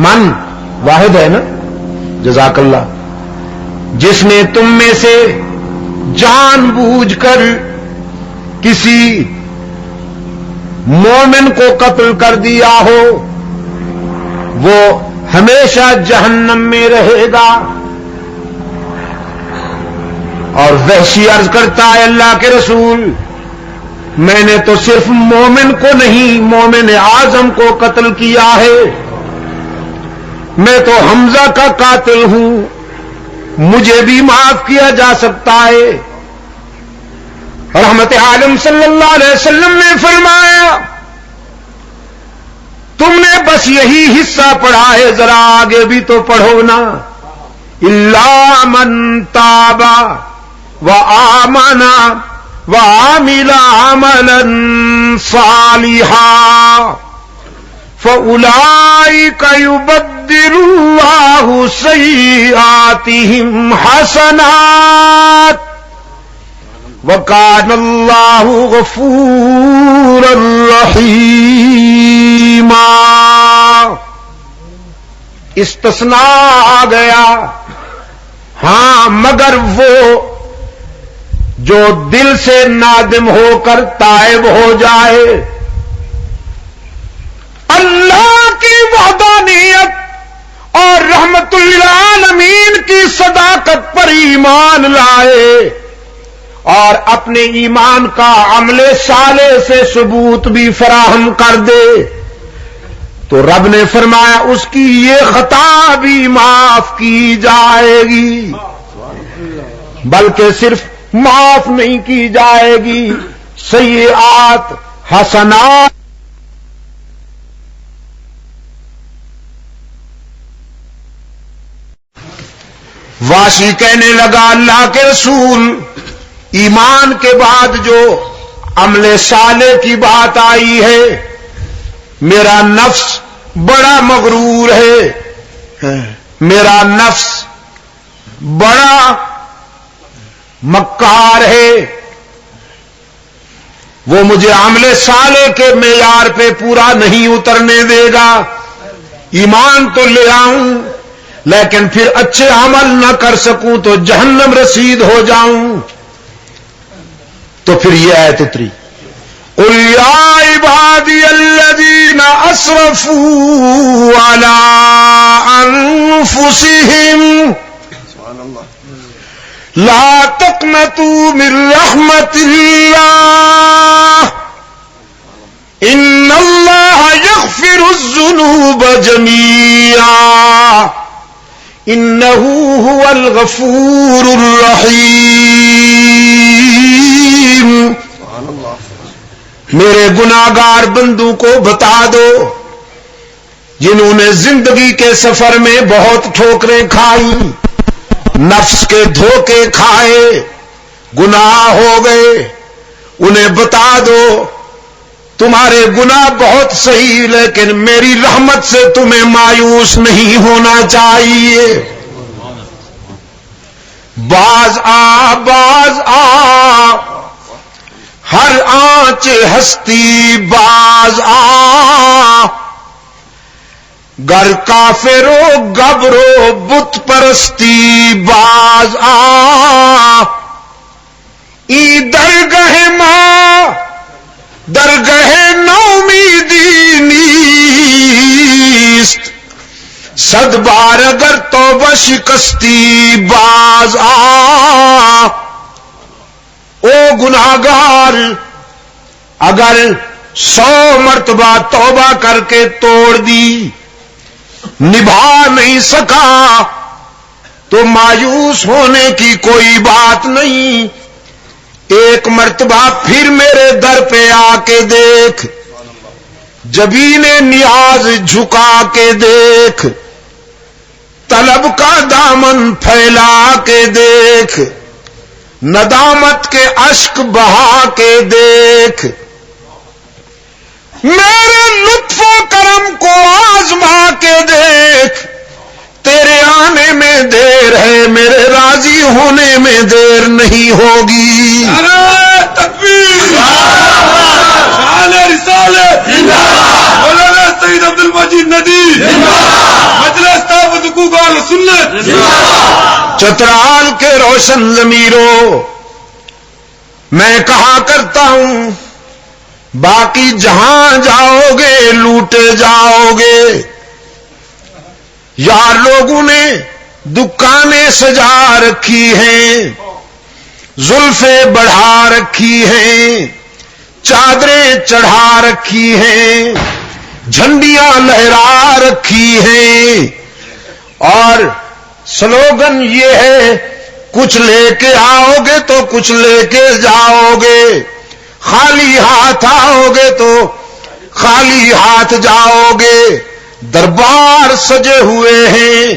من واحد ہے نا، جزاک اللہ. جس نے تم میں سے جان بوجھ کر کسی مومن کو قتل کر دیا ہو وہ ہمیشہ جہنم میں رہے گا. اور وحشی عرض کرتا ہے اللہ کے رسول، میں نے تو صرف مومن کو نہیں مومن اعظم کو قتل کیا ہے، میں تو حمزہ کا قاتل ہوں، مجھے بھی معاف کیا جا سکتا ہے. رحمت عالم صلی اللہ علیہ وسلم نے فرمایا تم نے بس یہی حصہ پڑھا ہے، ذرا آگے بھی تو پڑھو نا. الا من تاب وآمن وعمل عملا صالحا فأولئك يبدل الله سيئاتهم حسنات وكان الله غفورا رحيما. استثناء آ گیا، ہاں مگر وہ جو دل سے نادم ہو کر تائب ہو جائے، اللہ کی وحدانیت اور رحمت للعالمین کی صداقت پر ایمان لائے اور اپنے ایمان کا عمل صالح سے ثبوت بھی فراہم کر دے، تو رب نے فرمایا اس کی یہ خطا بھی معاف کی جائے گی. بلکہ صرف معاف نہیں کی جائے گی، سیئات حسنات. واشی کہنے لگا اللہ کے رسول، ایمان کے بعد جو عمل صالح کی بات آئی ہے، میرا نفس بڑا مغرور ہے، میرا نفس بڑا مکار ہے، وہ مجھے عمل صالح کے معیار پہ پورا نہیں اترنے دے گا. ایمان تو لے آؤں لیکن پھر اچھے عمل نہ کر سکوں تو جہنم رسید ہو جاؤں. تو پھر یہ آیت اتری قل یا عبادی الذین اسرفوا علی انفسہم لا تقنطوا من رحمت اللہ ان اللہ یغفر الذنوب جميعا انہ هو الغفور الرحیم. میرے گناہگار بندوں کو بتا دو جنہوں نے زندگی کے سفر میں بہت ٹھوکریں کھائی، نفس کے دھوکے کھائے، گناہ ہو گئے، انہیں بتا دو تمہارے گناہ بہت صحیح لیکن میری رحمت سے تمہیں مایوس نہیں ہونا چاہیے. باز آ ہر آنچ ہستی باز گر کافرو گبرو بت پرستی باز آ ای درگہ ماں درگہ نومیدی نیست صد بار اگر توبہ شکستی باز آ او گناہگار اگر 100 مرتبہ توبہ کر کے توڑ دی نبھا نہیں سکا تو مایوس ہونے کی کوئی بات نہیں، ایک مرتبہ پھر میرے در پہ آ کے دیکھ، جبین نیاز جھکا کے دیکھ، طلب کا دامن پھیلا کے دیکھ، ندامت کے اشک بہا کے دیکھ، میرے لطف و کرم کو آزما کے دیکھ، تیرے آنے میں دیر ہے میرے راضی ہونے میں دیر نہیں ہوگی۔ نعرہ تکبیر، شان رسالت، مولانا سید عبد المجید ندی، مجلس دعوت حقوق اہل سنت۔ چترال کے روشن ضمیروں، میں کہا کرتا ہوں باقی جہاں جاؤ گے لوٹے جاؤ گے، یار لوگوں نے دکانیں سجا رکھی ہیں، زلفیں بڑھا رکھی ہیں، چادریں چڑھا رکھی ہیں، جھنڈیاں لہرا رکھی ہیں، اور سلوگن یہ ہے کچھ لے کے آؤ گے تو کچھ لے کے جاؤ گے، خالی ہاتھ آؤ گے تو خالی ہاتھ جاؤ گے، دربار سجے ہوئے ہیں،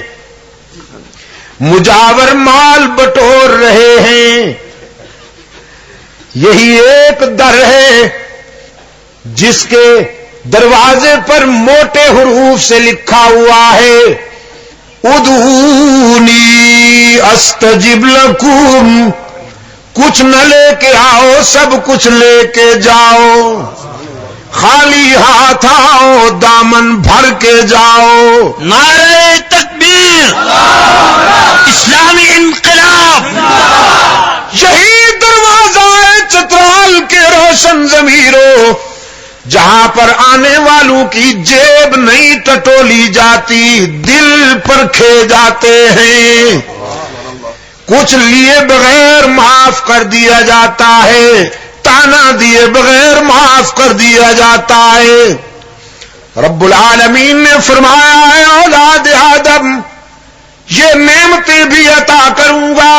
مجاور مال بٹور رہے ہیں، یہی ایک در ہے جس کے دروازے پر موٹے حروف سے لکھا ہوا ہے ادعونی استجب لکم، کچھ نہ لے کے آؤ سب کچھ لے کے جاؤ، خالی ہاتھ آؤ دامن بھر کے جاؤ۔ نعرہ تکبیر، اسلامی انقلاب، یہی دروازہ ہے چترال کے روشن ضمیروں، جہاں پر آنے والوں کی جیب نہیں ٹٹولی جاتی، دل پرکھے جاتے ہیں، کچھ لیے بغیر معاف کر دیا جاتا ہے، تانا دیے بغیر معاف کر دیا جاتا ہے۔ رب العالمین نے فرمایا ہے اولاد آدم یہ نعمتیں بھی عطا کروں گا،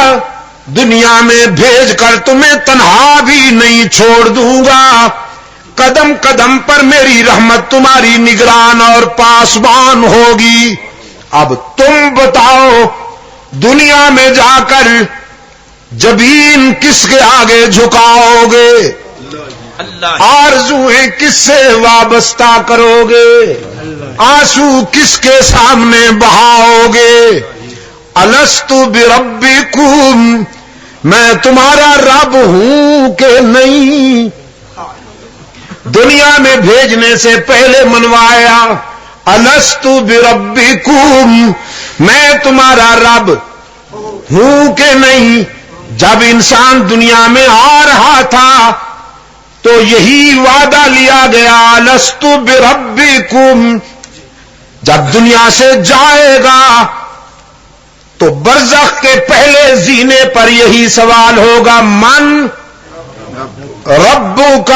دنیا میں بھیج کر تمہیں تنہا بھی نہیں چھوڑ دوں گا، قدم قدم پر میری رحمت تمہاری نگران اور پاسبان ہوگی۔ اب تم بتاؤ دنیا میں جا کر جبین کس کے آگے جھکاؤ گے، آرزویں کس سے وابستہ کرو گے، آنسو کس کے سامنے بہاؤ گے؟ الستو بربکم، میں تمہارا رب ہوں کہ نہیں؟ دنیا میں بھیجنے سے پہلے منوایا الستو بربکم، میں تمہارا رب ہوں کہ نہیں؟ جب انسان دنیا میں آ رہا تھا تو یہی وعدہ لیا گیا الستو بربکم، جب دنیا سے جائے گا تو برزخ کے پہلے زینے پر یہی سوال ہوگا من ربک۔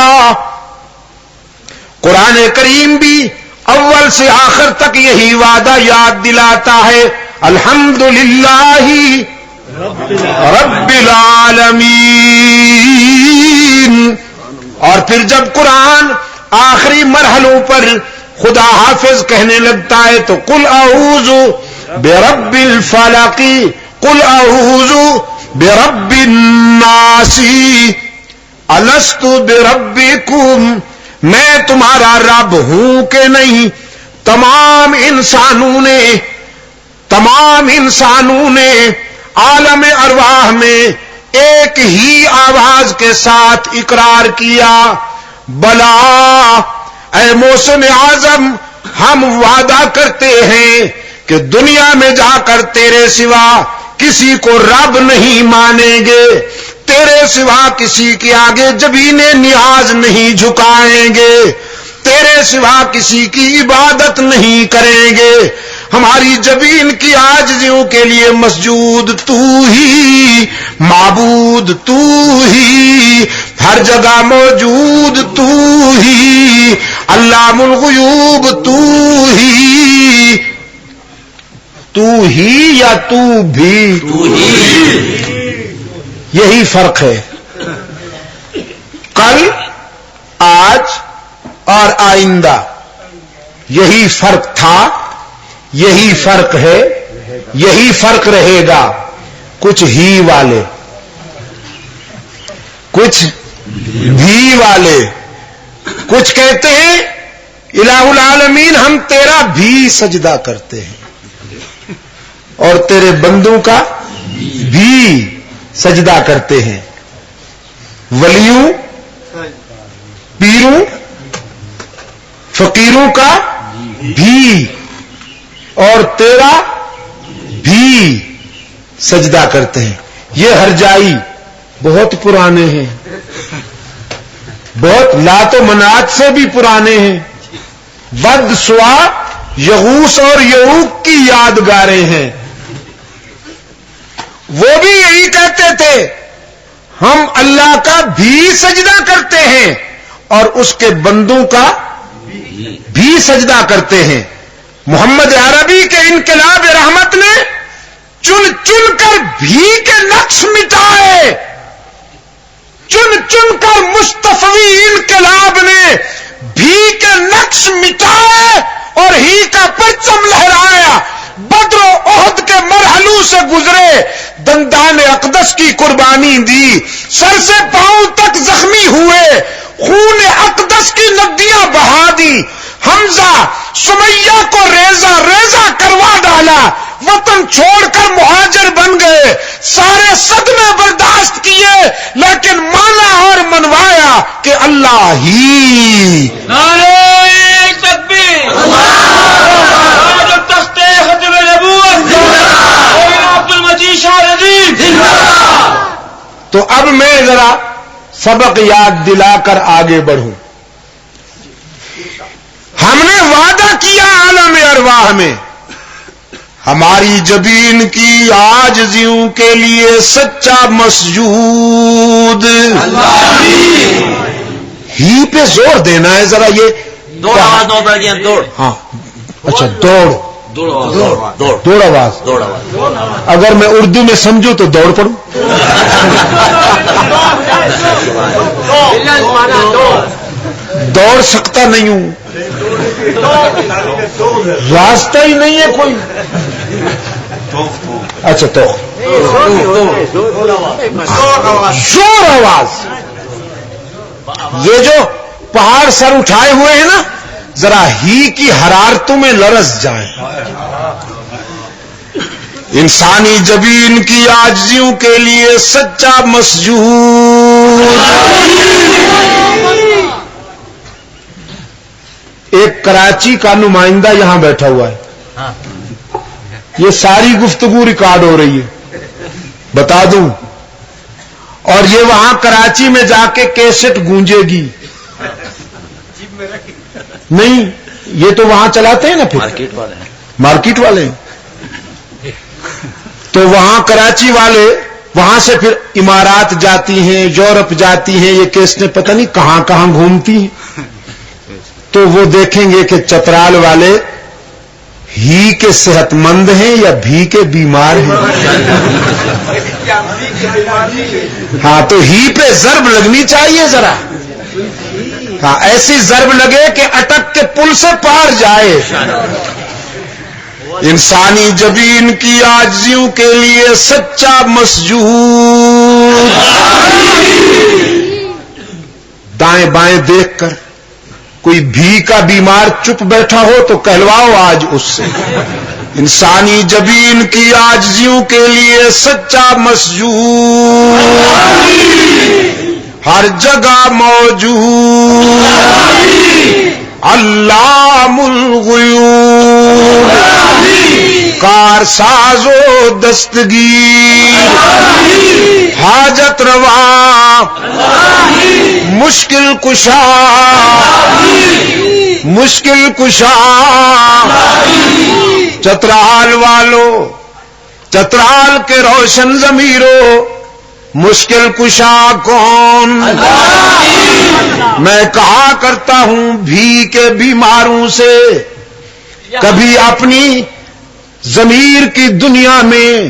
قرآن کریم بھی اول سے آخر تک یہی وعدہ یاد دلاتا ہے الحمدللہ رب العالمین۔ اور پھر جب قرآن آخری مرحلوں پر خدا حافظ کہنے لگتا ہے تو قل اعوذ برب الفلق، قل اعوذ برب الناس، الست بربکم، میں تمہارا رب ہوں کہ نہیں؟ تمام انسانوں نے عالم ارواح میں ایک ہی آواز کے ساتھ اقرار کیا بلا اے موسم اعظم ہم وعدہ کرتے ہیں کہ دنیا میں جا کر تیرے سوا کسی کو رب نہیں مانیں گے، تیرے سوا کسی کے آگے جبین نیاز نہیں جھکائیں گے، تیرے سوا کسی کی عبادت نہیں کریں گے، ہماری جبین کی عاجزیوں کے لیے مسجود تو ہی، معبود تو ہی، ہر جگہ موجود تو ہی، علام الغیوب تو ہی، تو ہی یا تو بھی، تو ہی، یہی فرق ہے۔ کل، آج اور آئندہ یہی فرق تھا، یہی فرق ہے، یہی فرق رہے گا۔ کچھ ہی والے، کچھ بھی والے، کچھ کہتے ہیں الہ العالمین ہم تیرا بھی سجدہ کرتے ہیں اور تیرے بندوں کا بھی سجدہ کرتے ہیں، ولیوں، پیروں، فقیروں کا بھی اور تیرا بھی سجدہ کرتے ہیں۔ یہ ہرجائی بہت پرانے ہیں، بہت لات و منات سے بھی پرانے ہیں، ود، سوا، یغوث اور یعوق کی یادگاریں ہیں۔ وہ بھی یہی کہتے تھے ہم اللہ کا بھی سجدہ کرتے ہیں اور اس کے بندوں کا بھی سجدہ کرتے ہیں۔ محمد عربی کے انقلاب رحمت نے چن چن کر بھی کے نقش مٹائے، چن چن کر مصطفی انقلاب نے بھی کے نقش مٹائے اور ہی کا پرچم لہرایا، بدر و احد کے مرحلوں سے گزرے، دندان اقدس کی قربانی دی، سر سے پاؤں تک زخمی ہوئے، خون اقدس کی ندیاں بہا دی، حمزہ سمیہ کو ریزہ ریزہ کروا ڈالا، وطن چھوڑ کر مہاجر بن گئے، سارے صدمے برداشت کیے لیکن مانا اور منوایا کہ اللہ ہی۔ نعرہ تکبیر، تاج و تخت ختم نبوت، عبد المجید شاہ رضی۔ تو اب میں ذرا سبق یاد دلا کر آگے بڑھوں۔ ہم نے وعدہ کیا عالم ارواح میں ہماری جبین کی عاجزیوں کے لیے سچا مسجود، ہی پہ زور دینا ہے ذرا، یہ دوڑ آواز نو بیٹھ گیا، دوڑ، ہاں اچھا دوڑ، دوڑ آواز، دوڑ، دوڑ آواز، دوڑ آواز، اگر میں اردو میں سمجھوں تو دوڑ پڑوں، دوڑ سکتا نہیں ہوں، راستہ ہی نہیں ہے کوئی، اچھا تو زور آواز، یہ جو پہاڑ سر اٹھائے ہوئے ہیں نا ذرا ہی کی حرارتوں میں لرز جائیں۔ انسانی جبین کی عاجزیوں کے لیے سچا مسجود۔ ایک کراچی کا نمائندہ یہاں بیٹھا ہوا ہے، یہ ساری گفتگو ریکارڈ ہو رہی ہے، بتا دوں، اور یہ وہاں کراچی میں جا کے کیسٹ گونجے گی، نہیں یہ تو وہاں چلاتے ہیں نا، پھر مارکیٹ والے ہیں، مارکیٹ والے ہیں، تو وہاں کراچی والے وہاں سے پھر امارات جاتی ہیں، یورپ جاتی ہیں، یہ کیسٹیں پتہ نہیں کہاں کہاں گھومتی ہیں، تو وہ دیکھیں گے کہ چترال والے ہی کے صحت مند ہیں یا بھی کے بیمار ہیں۔ ہاں تو ہی پہ ضرب لگنی چاہیے ذرا، ہاں ایسی ضرب لگے کہ اٹک کے پل سے پار جائے۔ انسانی جبین کی عاجزیوں کے لیے سچا مسجود۔ دائیں بائیں دیکھ کر کوئی بھی کا بیمار چپ بیٹھا ہو تو کہلواؤ آج اس سے، انسانی جبین کی عاجزیوں کے لیے سچا مسجود، ہر جگہ موجود، علام الغیوب، کارساز و دستگیر، حاجت روا، مشکل کشا، مشکل کشا، چترال والو، چترال کے روشن ضمیرو، مشکل کشا کون؟ میں کہا کرتا ہوں بھی کے بیماروں سے، کبھی اپنی ضمیر کی دنیا میں،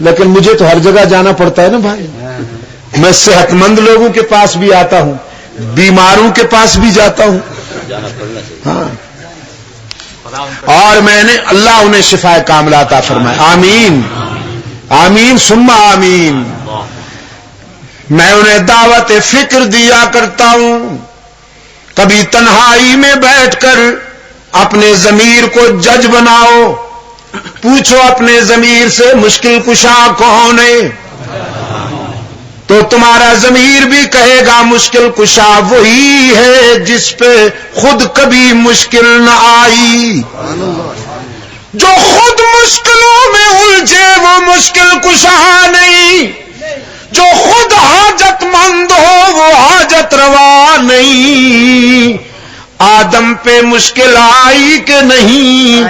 لیکن مجھے تو ہر جگہ جانا پڑتا ہے نا بھائی، میں صحت مند لوگوں کے پاس بھی آتا ہوں، بیماروں کے پاس بھی جاتا ہوں، ہاں، اور میں نے اللہ انہیں شفا کاملہ عطا فرمائے، آمین آمین ثم آمین۔ میں انہیں دعوت فکر دیا کرتا ہوں، کبھی تنہائی میں بیٹھ کر اپنے ضمیر کو جج بناؤ، پوچھو اپنے ضمیر سے مشکل کشا کون ہے، تو تمہارا ضمیر بھی کہے گا مشکل کشا وہی ہے جس پہ خود کبھی مشکل نہ آئی۔ جو خود مشکلوں میں الجھے وہ مشکل کشا نہیں، جو خود حاجت مند ہو وہ حاجت روا نہیں۔ آدم پہ مشکل آئی کہ نہیں؟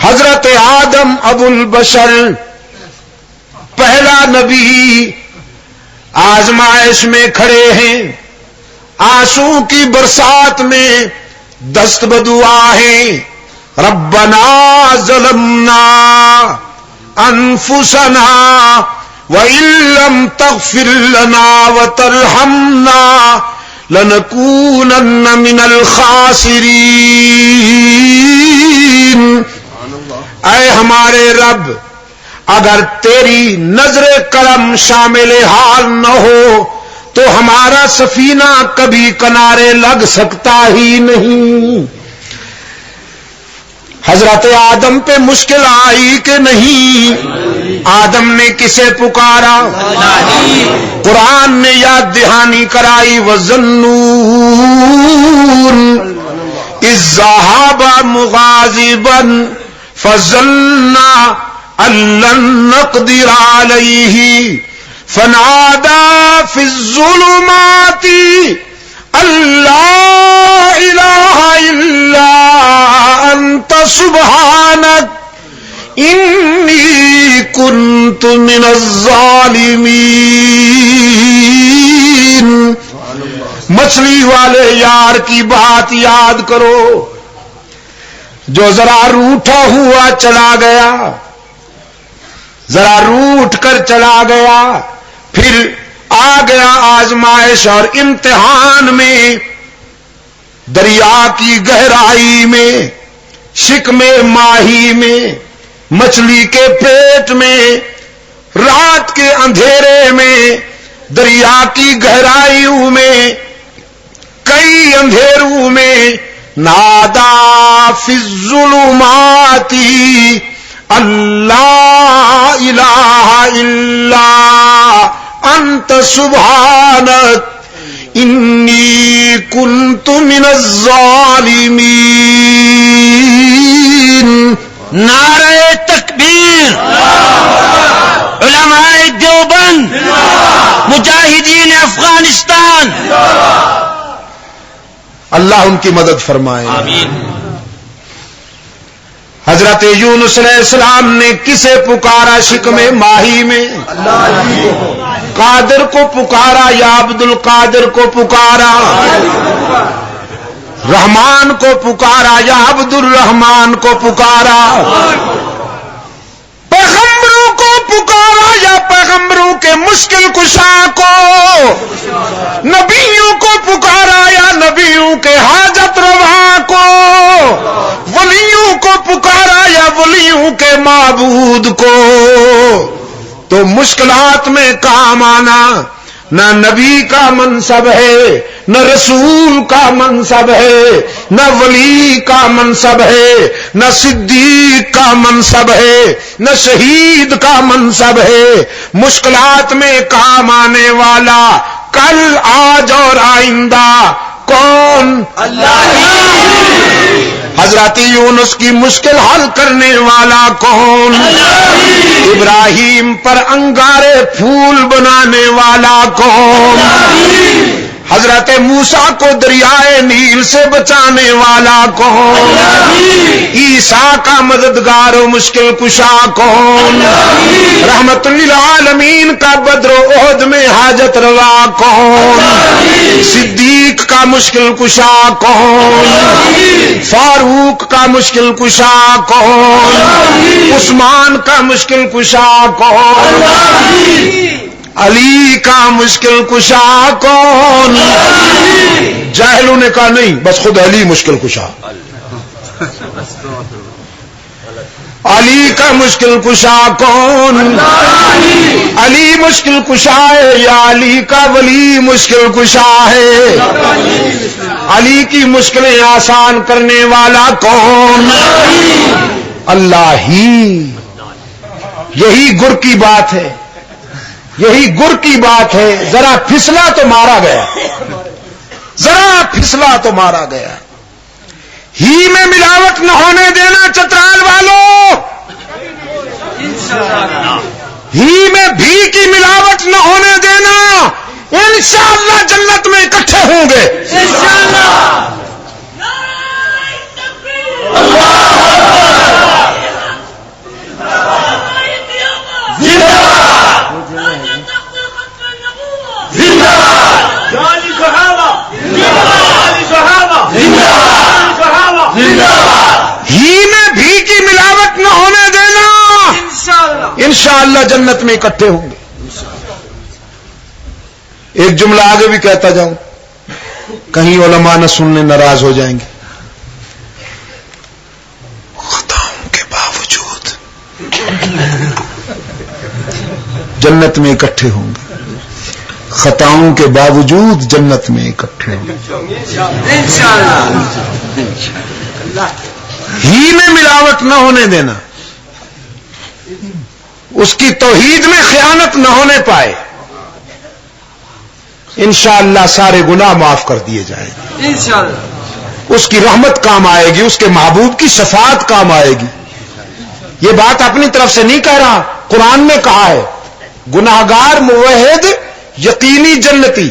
حضرت آدم ابو البشر پہلا نبی آزمائش میں کھڑے ہیں، آنسو کی برسات میں دست بدعا ہیں، ربنا ظلمنا انفسنا وَإِن لَّمْ تَغْفِرْ لَنَا وَتَرْحَمْنَا لَنَكُونَنَّ مِنَ الْخَاسِرِينَ۔ اے ہمارے رب، اگر تیری نظر کرم شامل حال نہ ہو تو ہمارا سفینہ کبھی کنارے لگ سکتا ہی نہیں۔ حضرت آدم پہ مشکل آئی کہ نہیں؟ آدم نے کسے پکارا؟ قرآن نے یاد دہانی کرائی، وَظَنُّونَ إِذ ذَّهَبَ مُغَاضِبًا فَظَنَّ أَن لَّن نَّقْدِرَ عَلَيْهِ فَنَادَىٰ فِي الظُّلُمَاتِ أَن لَّا إِلَٰهَ إِلَّا أَنتَ سُبْحَانَكَ إِنِّي كُنتُ مِنَ الظَّالِمِينَ۔ مچھلی والے یار کی بات یاد کرو، جو ذرا روٹھا ہوا چلا گیا، ذرا روٹھ کر چلا گیا، پھر آ گیا آزمائش اور امتحان میں، دریا کی گہرائی میں، شکم ماہی میں، مچھلی کے پیٹ میں، رات کے اندھیرے میں، دریا کی گہرائیوں میں، کئی اندھیروں میں، نادا فی الظلمات اللہ الہ الا انت سبحانک انی کنت من الظالمین۔ نعرہ تکبیر، علماء دیوبند، مجاہدین افغانستان، اللہ ان کی مدد فرمائے، آمین۔ حضرت یونس علیہ السلام نے کسے پکارا شکم ماہی میں؟ قادر کو پکارا یا عبد القادر کو پکارا؟ رحمان کو پکارا یا عبد الرحمان کو پکارا؟ پیغمبروں کو پکارا یا پیغمبروں کے مشکل کشا کو؟ نبیوں کو پکارا یا نبیوں کے حاجت روا کو؟ ولیوں کو پکارا یا ولیوں کے معبود کو؟ تو مشکلات میں کام آنا نہ نبی کا منصب ہے، نہ رسول کا منصب ہے، نہ ولی کا منصب ہے، نہ صدیق کا منصب ہے، نہ شہید کا منصب ہے۔ مشکلات میں کام آنے والا کل، آج اور آئندہ کون؟ حضرت یونس کی مشکل حل کرنے والا کون؟ ابراہیم پر انگارے پھول بنانے والا کون؟ حضرت موسیٰ کو دریائے نیل سے بچانے والا کون؟ عیسیٰ کا مددگار و مشکل کشا کون؟ رحمت للعالمین کا بدر و احد میں حاجت روا کون؟ صدیق کا مشکل کشا کون؟ فاروق کا مشکل کشا کون؟ عثمان کا مشکل کشا کون؟ علی کا مشکل کشا کون؟ جاہلوں نے کہا نہیں، بس خود علی مشکل کشا. علی کا مشکل کشا کون؟ علی مشکل کشا ہے یا علی کا ولی مشکل کشا ہے؟ علی کی مشکلیں آسان کرنے والا کون؟ اللہ ہی. یہی گر کی بات ہے، یہی گر کی بات ہے. ذرا پھسلا تو مارا گیا، ذرا پھسلا تو مارا گیا. ہی میں ملاوٹ نہ ہونے دینا چترال والوں. ہی میں بھی کی ملاوٹ نہ ہونے دینا. انشاءاللہ جنت میں اکٹھے ہوں گے. ہی میں بھی کی ملاوٹ نہ ہونے دینا. انشاءاللہ جنت میں اکٹھے ہوں گے. ایک جملہ آگے بھی کہتا جاؤں، کہیں علماء نہ سننے ناراض ہو جائیں گے. خطاؤں کے باوجود جنت میں اکٹھے ہوں گے. خطاؤں کے باوجود جنت میں اکٹھے ہوں گے. ہی میں ملاوٹ نہ ہونے دینا، اس کی توحید میں خیانت نہ ہونے پائے. انشاءاللہ سارے گناہ معاف کر دیے جائیں گے. اس کی رحمت کام آئے گی، اس کے محبوب کی شفاعت کام آئے گی. یہ بات اپنی طرف سے نہیں کہہ رہا، قرآن نے کہا ہے گناہگار موحد یقینی جنتی.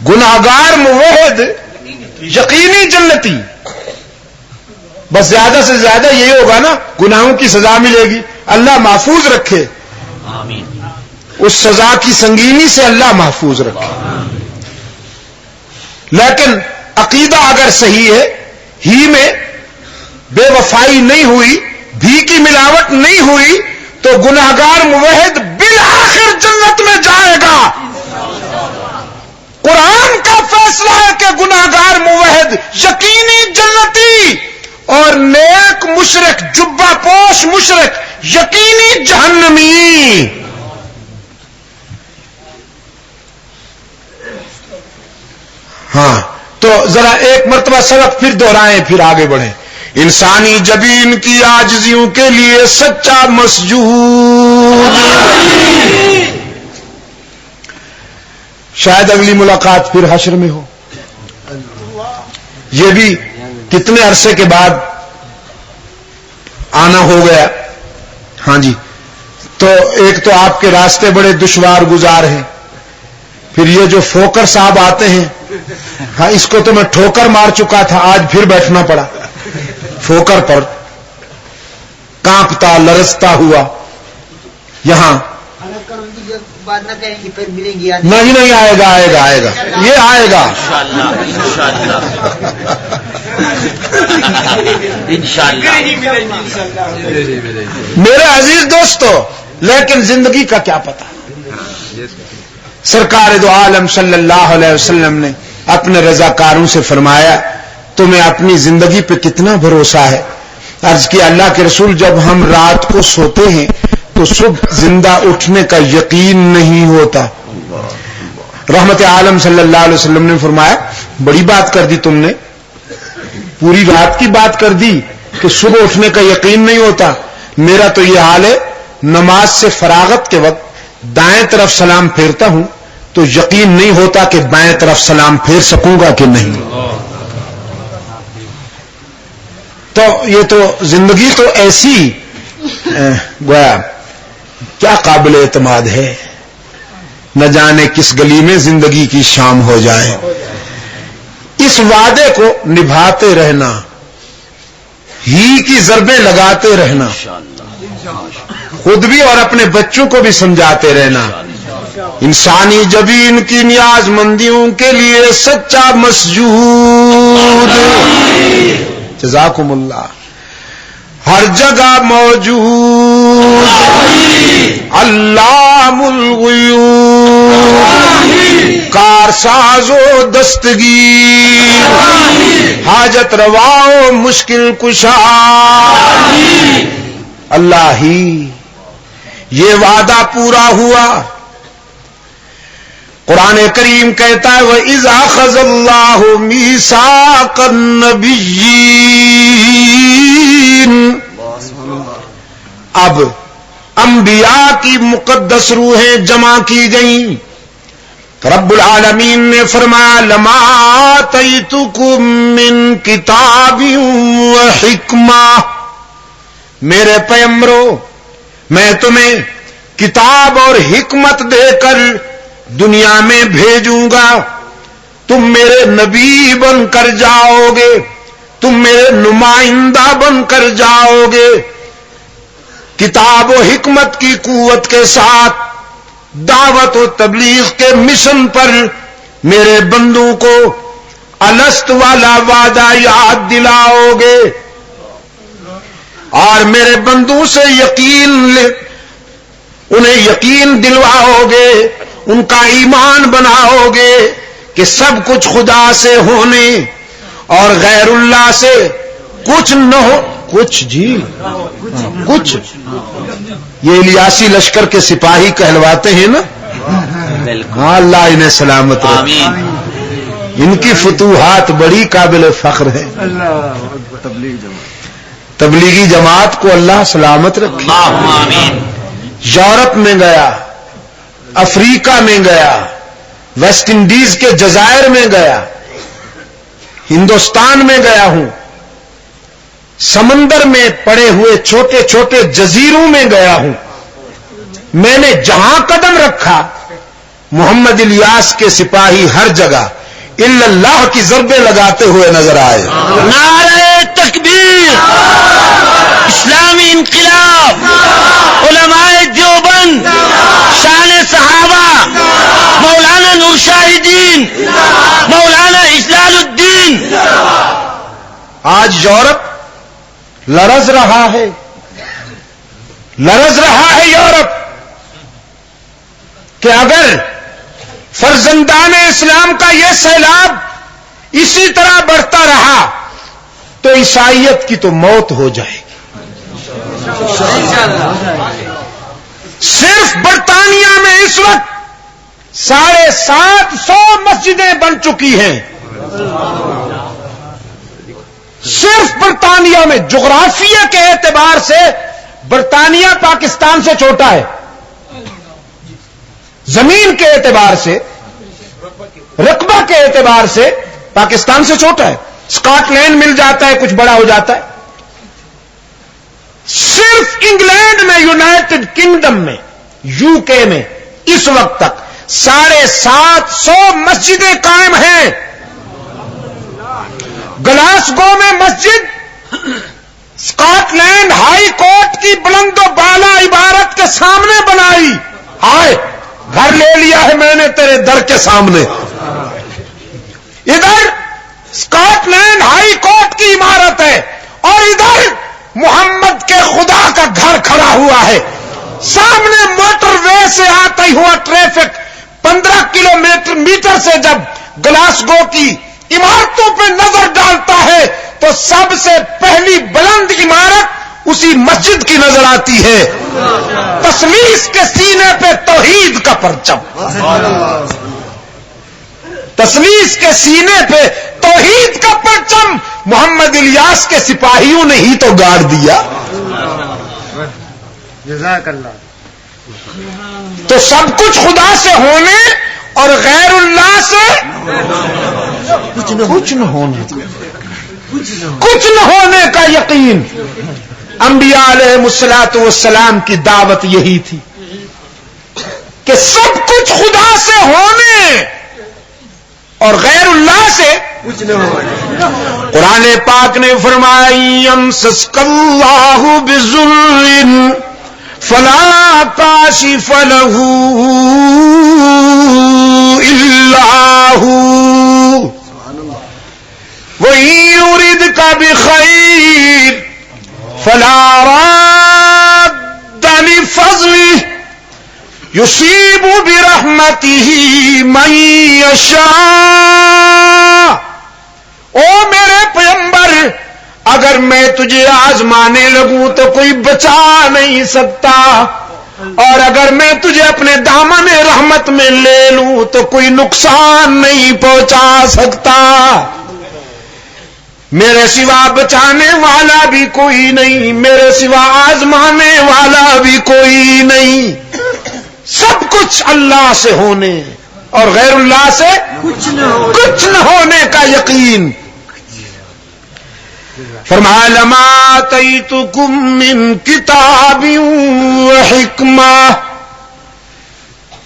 گناہگار موحد یقینی جنتی. بس زیادہ سے زیادہ یہی ہوگا نا، گناہوں کی سزا ملے گی. اللہ محفوظ رکھے، اس سزا کی سنگینی سے اللہ محفوظ رکھے. لیکن عقیدہ اگر صحیح ہے، ہی میں بے وفائی نہیں ہوئی، بھی کی ملاوٹ نہیں ہوئی، تو گناہگار موحد بالآخر جنت میں جائے گا. قرآن کا فیصلہ ہے کہ گناہگار موحد یقینی جنتی اور نیک مشرک، جبہ پوش مشرک یقینی جہنمی. ہاں تو ذرا ایک مرتبہ سبق پھر دہرائیں، پھر آگے بڑھیں. انسانی جبین کی عاجزیوں کے لیے سچا مسجود. شاید اگلی ملاقات پھر حشر میں ہو. یہ بھی کتنے عرصے کے بعد آنا ہو گیا. ہاں جی، تو ایک تو آپ کے راستے بڑے دشوار گزار ہیں، پھر یہ جو فوکر صاحب آتے ہیں، ہاں اس کو تو میں ٹھوکر مار چکا تھا، آج پھر بیٹھنا پڑا فوکر پر، کانپتا لرزتا ہوا. یہاں نہیں آئے گا، آئے گا، آئے گا، یہ آئے گا میرے عزیز دوستو. لیکن زندگی کا کیا پتا. سرکار دو عالم صلی اللہ علیہ وسلم نے اپنے رضاکاروں سے فرمایا تمہیں اپنی زندگی پہ کتنا بھروسہ ہے؟ عرض کیا اللہ کے رسول جب ہم رات کو سوتے ہیں تو صبح زندہ اٹھنے کا یقین نہیں ہوتا. رحمت عالم صلی اللہ علیہ وسلم نے فرمایا بڑی بات کر دی تم نے، پوری رات کی بات کر دی کہ صبح اٹھنے کا یقین نہیں ہوتا. میرا تو یہ حال ہے، نماز سے فراغت کے وقت دائیں طرف سلام پھیرتا ہوں تو یقین نہیں ہوتا کہ بائیں طرف سلام پھیر سکوں گا کہ نہیں. تو یہ تو زندگی تو ایسی گویا کیا قابل اعتماد ہے، نہ جانے کس گلی میں زندگی کی شام ہو جائے. اس وعدے کو نبھاتے رہنا، ہی کی ضربیں لگاتے رہنا، خود بھی اور اپنے بچوں کو بھی سمجھاتے رہنا. انسانی جبین کی نیاز مندیوں کے لیے سچا مسجود، جزاکم اللہ، ہر جگہ موجود، علام الغیوب، کارساز و دستگیر، حاجت روا و مشکل کشا، اللہ ہی. یہ وعدہ پورا ہوا. قرآن کریم کہتا ہے وَإِذْ أَخَذَ اللَّهُ مِيثَاقَ النَّبِيِّينَ. اب انبیاء کی مقدس روحیں جمع کی گئیں. رب العالمین نے فرمایا لَمَا آتَيْتُكُم مِّن كِتَابٍ وَحِكْمَةٍ. میرے پیغمبرو، میں تمہیں کتاب اور حکمت دے کر دنیا میں بھیجوں گا. تم میرے نبی بن کر جاؤ گے، تم میرے نمائندہ بن کر جاؤ گے. کتاب و حکمت کی قوت کے ساتھ دعوت و تبلیغ کے مشن پر میرے بندوں کو الست والا وعدہ یاد دلاؤ گے اور میرے بندوں سے انہیں یقین دلواؤ گے، ان کا ایمان بناؤ گے کہ سب کچھ خدا سے ہونے اور غیر اللہ سے کچھ نہ ہو. کچھ یہ الیاسی لشکر کے سپاہی کہلواتے ہیں نا. ہاں اللہ انہیں سلامت رکھے. ان کی فتوحات بڑی قابل فخر ہے. تبلیغی جماعت کو اللہ سلامت رکھے. یورپ میں گیا، افریقہ میں گیا، ویسٹ انڈیز کے جزائر میں گیا، ہندوستان میں گیا ہوں، سمندر میں پڑے ہوئے چھوٹے چھوٹے جزیروں میں گیا ہوں. میں نے جہاں قدم رکھا محمد الیاس کے سپاہی ہر جگہ الا اللہ کی ضربیں لگاتے ہوئے نظر آئے. نعرہ تکبیر، اسلامی انقلاب، علماء دیوبند، شان صحابہ، مولانا نور شاہدین، مولانا اجلال الدین. آج یورپ لرز رہا ہے یورپ کہ اگر فرزندان اسلام کا یہ سیلاب اسی طرح بڑھتا رہا تو عیسائیت کی تو موت ہو جائے گی. صرف برطانیہ میں اس وقت 750 مسجدیں بن چکی ہیں. صرف برطانیہ میں. جغرافیہ کے اعتبار سے برطانیہ پاکستان سے چھوٹا ہے، زمین کے اعتبار سے، رقبہ کے اعتبار سے پاکستان سے چھوٹا ہے. اسکاٹ لینڈ مل جاتا ہے، کچھ بڑا ہو جاتا ہے. صرف انگلینڈ میں، یونائٹڈ کنگڈم میں، یو کے میں اس وقت تک 750 مسجدیں قائم ہیں. گلاسگو میں مسجد اسکاٹ لینڈ ہائی کورٹ کی بلند و بالا عبارت کے سامنے بنائی. آئے گھر لے لیا ہے میں نے تیرے در کے سامنے. ادھر اسکاٹ لینڈ ہائی کورٹ کی عمارت ہے اور ادھر محمد کے خدا کا گھر کھڑا ہوا ہے. سامنے موٹر وے سے آتا ہوا ٹریفک 15 کلومیٹر سے جب گلاسگو کی عمارتوں پہ نظر ڈالتا ہے تو سب سے پہلی بلند عمارت اسی مسجد کی نظر آتی ہے. تسلیس کے سینے پہ توحید کا پرچم، تسلیس کے سینے پہ توحید کا پرچم محمد الیاس کے سپاہیوں نے ہی تو گاڑ دیا. جزاک اللہ. تو سب کچھ خدا سے ہونے اور غیر اللہ سے کچھ نہ ہونے کا یقین. انبیاء علیہ الصلوۃ والسلام کی دعوت یہی تھی کہ سب کچھ خدا سے ہونے اور غیر اللہ سے کچھ نہ ہونے. قرآن پاک نے فرمایا یمسسک اللہ بضر فلا کاشف له الا هو وَإِن يُرِدْكَ بِخَيْرٍ فَلَا رَادَّ لِفَضْلِهِ يُصِيبُ بِرَحْمَتِهِ مَن يَشَاءُ. او میرے پیغمبر، اگر میں تجھے آزمانے لگوں تو کوئی بچا نہیں سکتا، اور اگر میں تجھے اپنے دامن رحمت میں لے لوں تو کوئی نقصان نہیں پہنچا سکتا. میرے سوا بچانے والا بھی کوئی نہیں، میرے سوا آزمانے والا بھی کوئی نہیں. سب کچھ اللہ سے ہونے اور غیر اللہ سے کچھ نہ ہونے کا یقین. فرمایا لما آتیتکم من کتاب وحکمہ،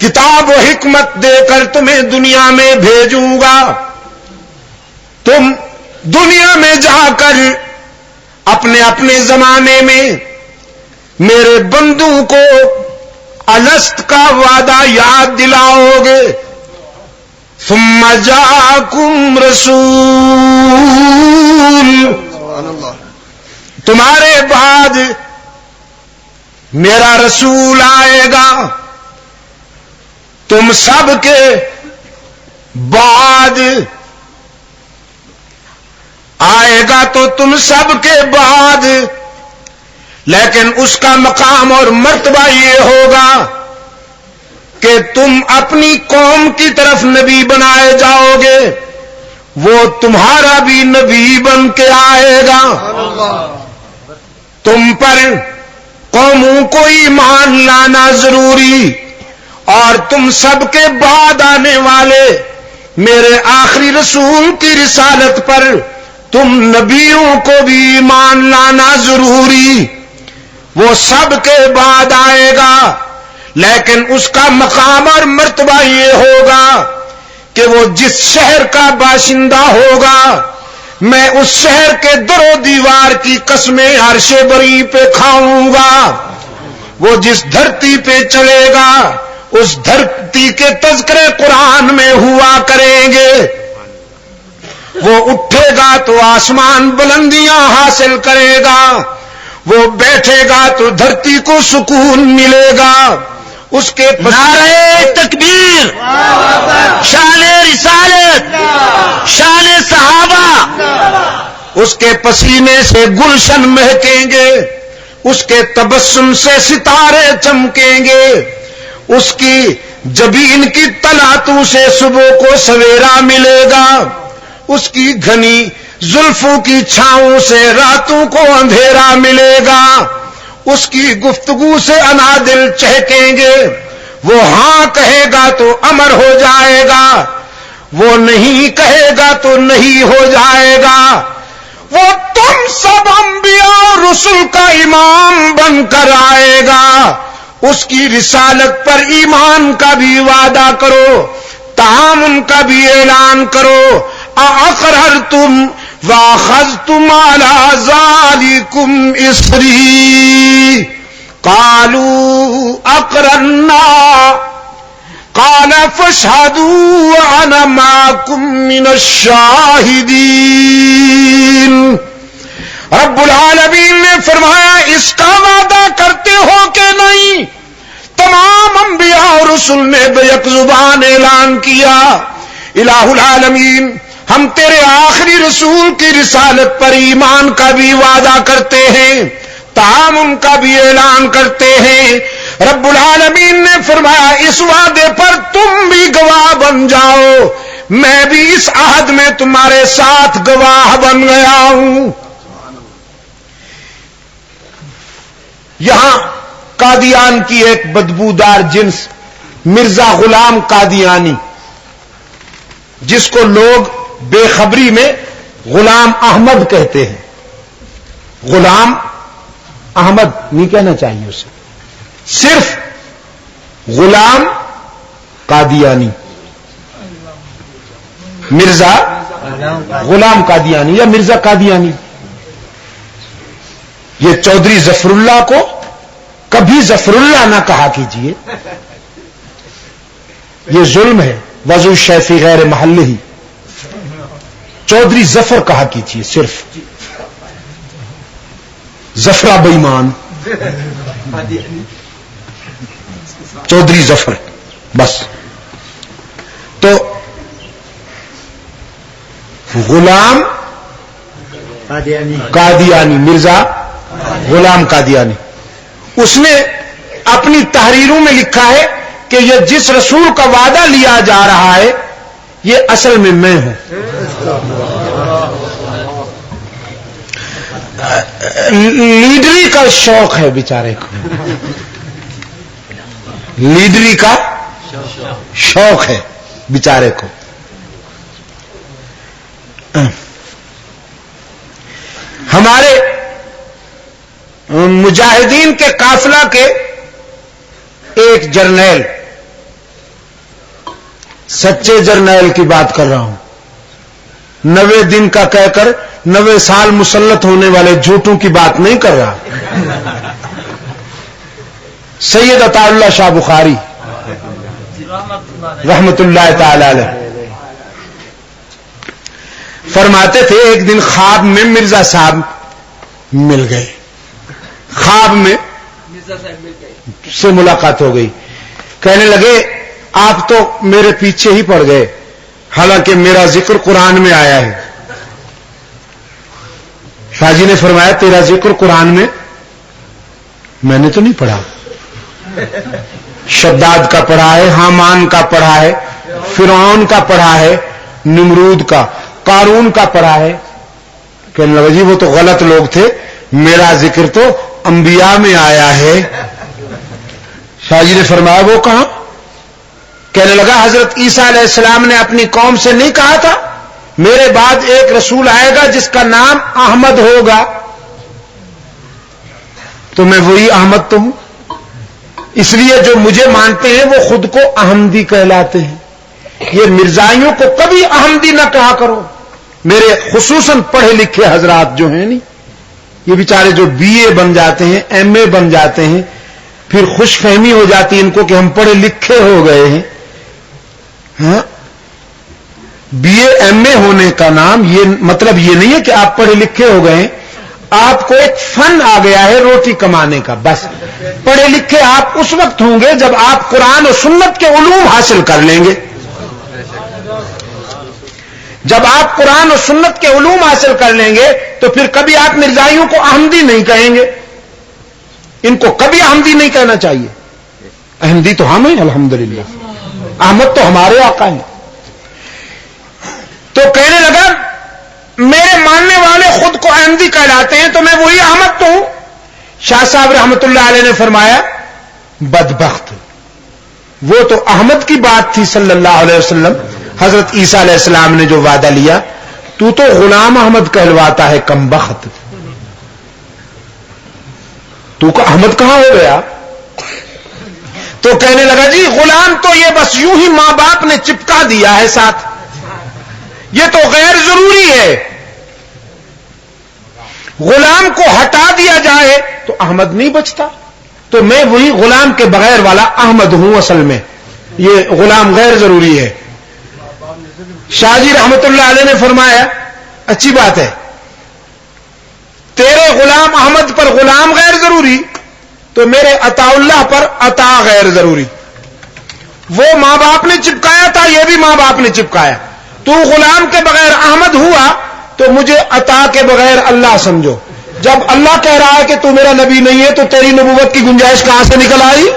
کتاب و حکمت دے کر تمہیں دنیا میں بھیجوں گا. تم دنیا میں جا کر اپنے اپنے زمانے میں میرے بندوں کو الست کا وعدہ یاد دلاؤ گے. ثم جاءکم رسول، تمہارے بعد میرا رسول آئے گا. تم سب کے بعد آئے گا تو تم سب کے بعد، لیکن اس کا مقام اور مرتبہ یہ ہوگا کہ تم اپنی قوم کی طرف نبی بنائے جاؤ گے، وہ تمہارا بھی نبی بن کے آئے گا. تم پر قوموں کو ایمان لانا ضروری، اور تم سب کے بعد آنے والے میرے آخری رسول کی رسالت پر تم نبیوں کو بھی ایمان لانا ضروری. وہ سب کے بعد آئے گا، لیکن اس کا مقام اور مرتبہ یہ ہوگا کہ وہ جس شہر کا باشندہ ہوگا میں اس شہر کے در و دیوار کی قسمیں عرش بری پہ کھاؤں گا. وہ جس دھرتی پہ چلے گا اس دھرتی کے تذکرے قرآن میں ہوا کریں گے. وہ اٹھے گا تو آسمان بلندیاں حاصل کرے گا، وہ بیٹھے گا تو دھرتی کو سکون ملے گا. اس کے نعرہ تکبیر، شان رسالت، شان صحابہ. اس کے پسینے سے گلشن مہکیں گے، اس کے تبسم سے ستارے چمکیں گے، اس کی جبین کی تلاتوں سے صبح کو سویرا ملے گا، اس کی گھنی زلفوں کی چھاؤں سے راتوں کو اندھیرا ملے گا، اس کی گفتگو سے انادل چہکیں گے. وہ ہاں کہے گا تو امر ہو جائے گا، وہ نہیں کہے گا تو نہیں ہو جائے گا. وہ تم سب انبیاء اور رسل کا امام بن کر آئے گا. اس کی رسالت پر ایمان کا بھی وعدہ کرو، تعاون کا بھی اعلان کرو. اقررتم واخذتم على ذلكم اصري قالوا اقررنا قال فاشهدوا وانا معكم من الشاهدين. رب العالمین نے فرمایا اس کا وعدہ کرتے ہو کہ نہیں؟ تمام انبیاء اور رسل نے بیک زبان اعلان کیا الہ العالمین ہم تیرے آخری رسول کی رسالت پر ایمان کا بھی وعدہ کرتے ہیں، تعاون کا بھی اعلان کرتے ہیں. رب العالمین نے فرمایا اس وعدے پر تم بھی گواہ بن جاؤ، میں بھی اس عہد میں تمہارے ساتھ گواہ بن گیا ہوں. یہاں قادیان کی ایک بدبودار جنس مرزا غلام قادیانی جس کو لوگ بے خبری میں غلام احمد کہتے ہیں. غلام احمد نہیں کہنا چاہیے اسے, صرف غلام قادیانی, مرزا غلام قادیانی یا مرزا قادیانی. یہ چودھری ظفر اللہ کو کبھی ظفر اللہ نہ کہا کیجیے, یہ ظلم ہے. وضو شیفی غیر محل ہی, چودھری ظفر کہا کیجیے, صرف ظفرہ بے ایمان, چودھری ظفر بس. تو غلام قادیانی, مرزا غلام قادیانی, اس نے اپنی تحریروں میں لکھا ہے کہ یہ جس رسول کا وعدہ لیا جا رہا ہے یہ اصل میں ہوں. لیڈری کا شوق ہے بیچارے کو, لیڈری کا شوق ہے بیچارے کو. ہمارے مجاہدین کے قافلہ کے ایک جرنیل, سچے جرنیل کی بات کر رہا ہوں, 90 دن کا کہہ کر 90 سال مسلط ہونے والے جھوٹوں کی بات نہیں کر رہا. سید عطا اللہ شاہ بخاری رحمت اللہ تعالی علیہ فرماتے تھے, ایک دن خواب میں مرزا صاحب مل گئے, خواب میں سے ملاقات ہو گئی. کہنے لگے آپ تو میرے پیچھے ہی پڑ گئے, حالانکہ میرا ذکر قرآن میں آیا ہے. شاہ جی نے فرمایا تیرا ذکر قرآن میں نے تو نہیں پڑھا. شداد کا پڑھا ہے, حامان کا پڑھا ہے, فرعون کا پڑھا ہے, نمرود کا, قارون کا پڑھا ہے. کہنے لگا جی وہ تو غلط لوگ تھے, میرا ذکر تو انبیاء میں آیا ہے. شاہ جی نے فرمایا وہ کہاں؟ کہنے لگا حضرت عیسیٰ علیہ السلام نے اپنی قوم سے نہیں کہا تھا میرے بعد ایک رسول آئے گا جس کا نام احمد ہوگا, تو میں وہی احمد تو ہوں. اس لیے جو مجھے مانتے ہیں وہ خود کو احمدی کہلاتے ہیں. یہ مرزائیوں کو کبھی احمدی نہ کہا کرو. میرے خصوصاً پڑھے لکھے حضرات جو ہیں نہیں, یہ بیچارے جو بی اے بن جاتے ہیں, ایم اے بن جاتے ہیں, پھر خوش فہمی ہو جاتی ہے ان کو کہ ہم پڑھے لکھے ہو گئے ہیں. ہاں, بی اے ایم اے ہونے کا نام یہ مطلب یہ نہیں ہے کہ آپ پڑھے لکھے ہو گئے ہیں, آپ کو ایک فن آ گیا ہے روٹی کمانے کا. بس پڑھے لکھے آپ اس وقت ہوں گے جب آپ قرآن و سنت کے علوم حاصل کر لیں گے. جب آپ قرآن و سنت کے علوم حاصل کر لیں گے تو پھر کبھی آپ مرزائیوں کو احمدی نہیں کہیں گے. ان کو کبھی احمدی نہیں کہنا چاہیے. احمدی تو ہم ہیں الحمدللہ, احمد تو ہمارے آقا ہیں. تو کہنے لگا میرے ماننے والے خود کو احمدی کہلاتے ہیں تو میں وہی احمد تو ہوں. شاہ صاحب رحمت اللہ علیہ نے فرمایا بدبخت, وہ تو احمد کی بات تھی صلی اللہ علیہ وسلم, حضرت عیسیٰ علیہ السلام نے جو وعدہ لیا, تو غلام احمد کہلواتا ہے کم بخت. تو احمد کہاں ہو گیا؟ تو کہنے لگا جی غلام تو یہ بس یوں ہی ماں باپ نے چپکا دیا ہے ساتھ, یہ تو غیر ضروری ہے. غلام کو ہٹا دیا جائے تو احمد نہیں بچتا. تو میں وہی غلام کے بغیر والا احمد ہوں اصل میں, یہ غلام غیر ضروری ہے. شاہ جی رحمت اللہ علیہ نے فرمایا اچھی بات ہے, تیرے غلام احمد پر غلام غیر ضروری تو میرے عطا اللہ پر عطا غیر ضروری. وہ ماں باپ نے چپکایا تھا, یہ بھی ماں باپ نے چپکایا. تو غلام کے بغیر احمد ہوا تو مجھے عطا کے بغیر اللہ سمجھو. جب اللہ کہہ رہا ہے کہ تو میرا نبی نہیں ہے تو تیری نبوت کی گنجائش کہاں سے نکل آئی؟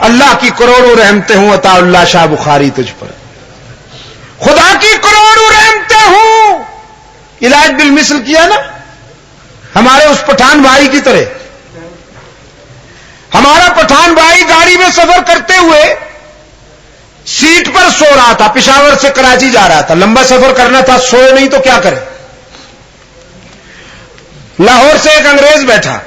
اللہ کی کروڑوں رحمتیں ہوں عطا اللہ شاہ بخاری تجھ پر، خدا کی کروڑوں رحمتیں ہوں. علاج بالمثل کیا نا ہمارے اس پٹھان بھائی کی طرح. ہمارا پٹھان بھائی گاڑی میں سفر کرتے ہوئے سیٹ پر سو رہا تھا، پشاور سے کراچی جا رہا تھا، لمبا سفر کرنا تھا، سوئے نہیں تو کیا کرے. لاہور سے ایک انگریز بیٹھا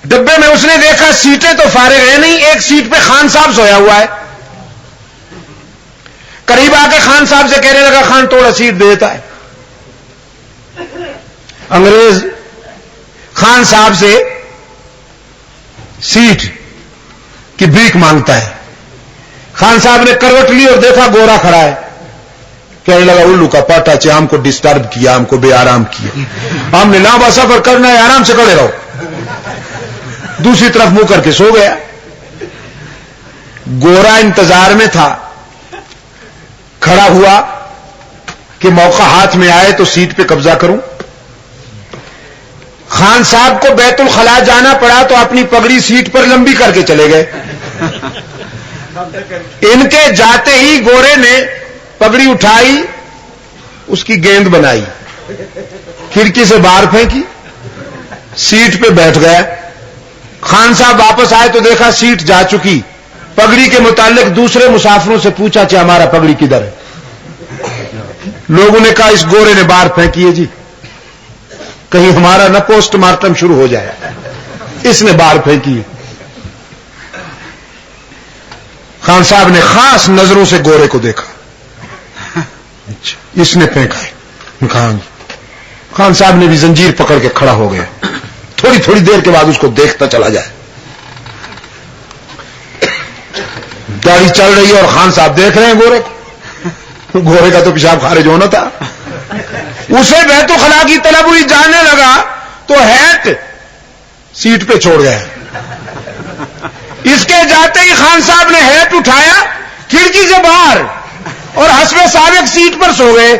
ڈبے میں، اس نے دیکھا سیٹیں تو فارغ ہیں نہیں، ایک سیٹ پہ خان صاحب سویا ہوا ہے. قریب آ کے خان صاحب سے کہنے لگا خان تھوڑا سیٹ دیتا ہے. انگریز خان صاحب سے سیٹ کی بھیک مانگتا ہے. خان صاحب نے کروٹ لی اور دیکھا گورا کھڑا ہے. کہنے لگا الو کا پاٹا چے ہم کو ڈسٹرب کیا، ہم کو بے آرام کیا، ہم نے لمبا سفر کرنا ہے، آرام سے کھڑے رہو. دوسری طرف منہ کر کے سو گیا. گورا انتظار میں تھا، کھڑا ہوا کہ موقع ہاتھ میں آئے تو سیٹ پہ قبضہ کروں. خان صاحب کو بیت الخلا جانا پڑا تو اپنی پگڑی سیٹ پر لمبی کر کے چلے گئے. ان کے جاتے ہی گورے نے پگڑی اٹھائی، اس کی گیند بنائی، کھڑکی سے باہر پھینکی، سیٹ پہ بیٹھ گیا. خان صاحب واپس آئے تو دیکھا سیٹ جا چکی. پگڑی کے متعلق دوسرے مسافروں سے پوچھا کہ ہمارا پگڑی کدھر ہے. لوگوں نے کہا اس گورے نے باہر پھینکی ہے جی، کہیں ہمارا نہ پوسٹ مارٹم شروع ہو جائے، اس نے باہر پھینکی ہے. خان صاحب نے خاص نظروں سے گورے کو دیکھا، اس نے پھینکا ہے. خان صاحب نے بھی زنجیر پکڑ کے کھڑا ہو گیا. تھوڑی تھوڑی دیر کے بعد اس کو دیکھتا چلا جائے. گاڑی چل رہی ہے اور خان صاحب دیکھ رہے ہیں گورے کو. گورے کا تو پیشاب خارج ہونا تھا. اسے بیت الخلا کی طلب ہوئی، جانے لگا تو ہیٹ سیٹ پہ چھوڑ گیا. اس کے جاتے ہی خان صاحب نے ہیٹ اٹھایا کھڑکی سے باہر اور حسب سابق سیٹ پر سو گئے.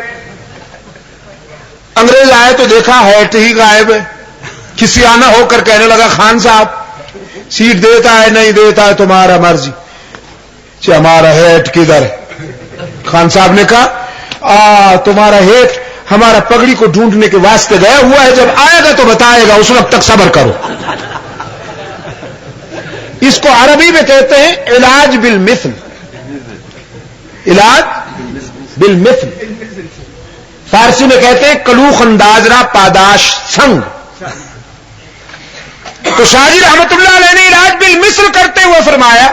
انگریز آئے تو دیکھا ہیٹ ہی غائب ہے. کسی آنا ہو کر کہنے لگا خان صاحب سیٹ دیتا ہے نہیں دیتا ہے تمہارا مرضی، ہمارا ہیٹ کدھر ہے. خان صاحب نے کہا تمہارا ہیٹ ہمارا پگڑی کو ڈھونڈنے کے واسطے گیا ہوا ہے، جب آئے گا تو بتائے گا، اس وقت تک صبر کرو. اس کو عربی میں کہتے ہیں علاج بالمثل. علاج بالمثل فارسی میں کہتے ہیں کلوخ انداز را پاداش سنگ. تو شاہ جی رحمت اللہ علیہ نے علاج بالمثل کرتے ہوئے فرمایا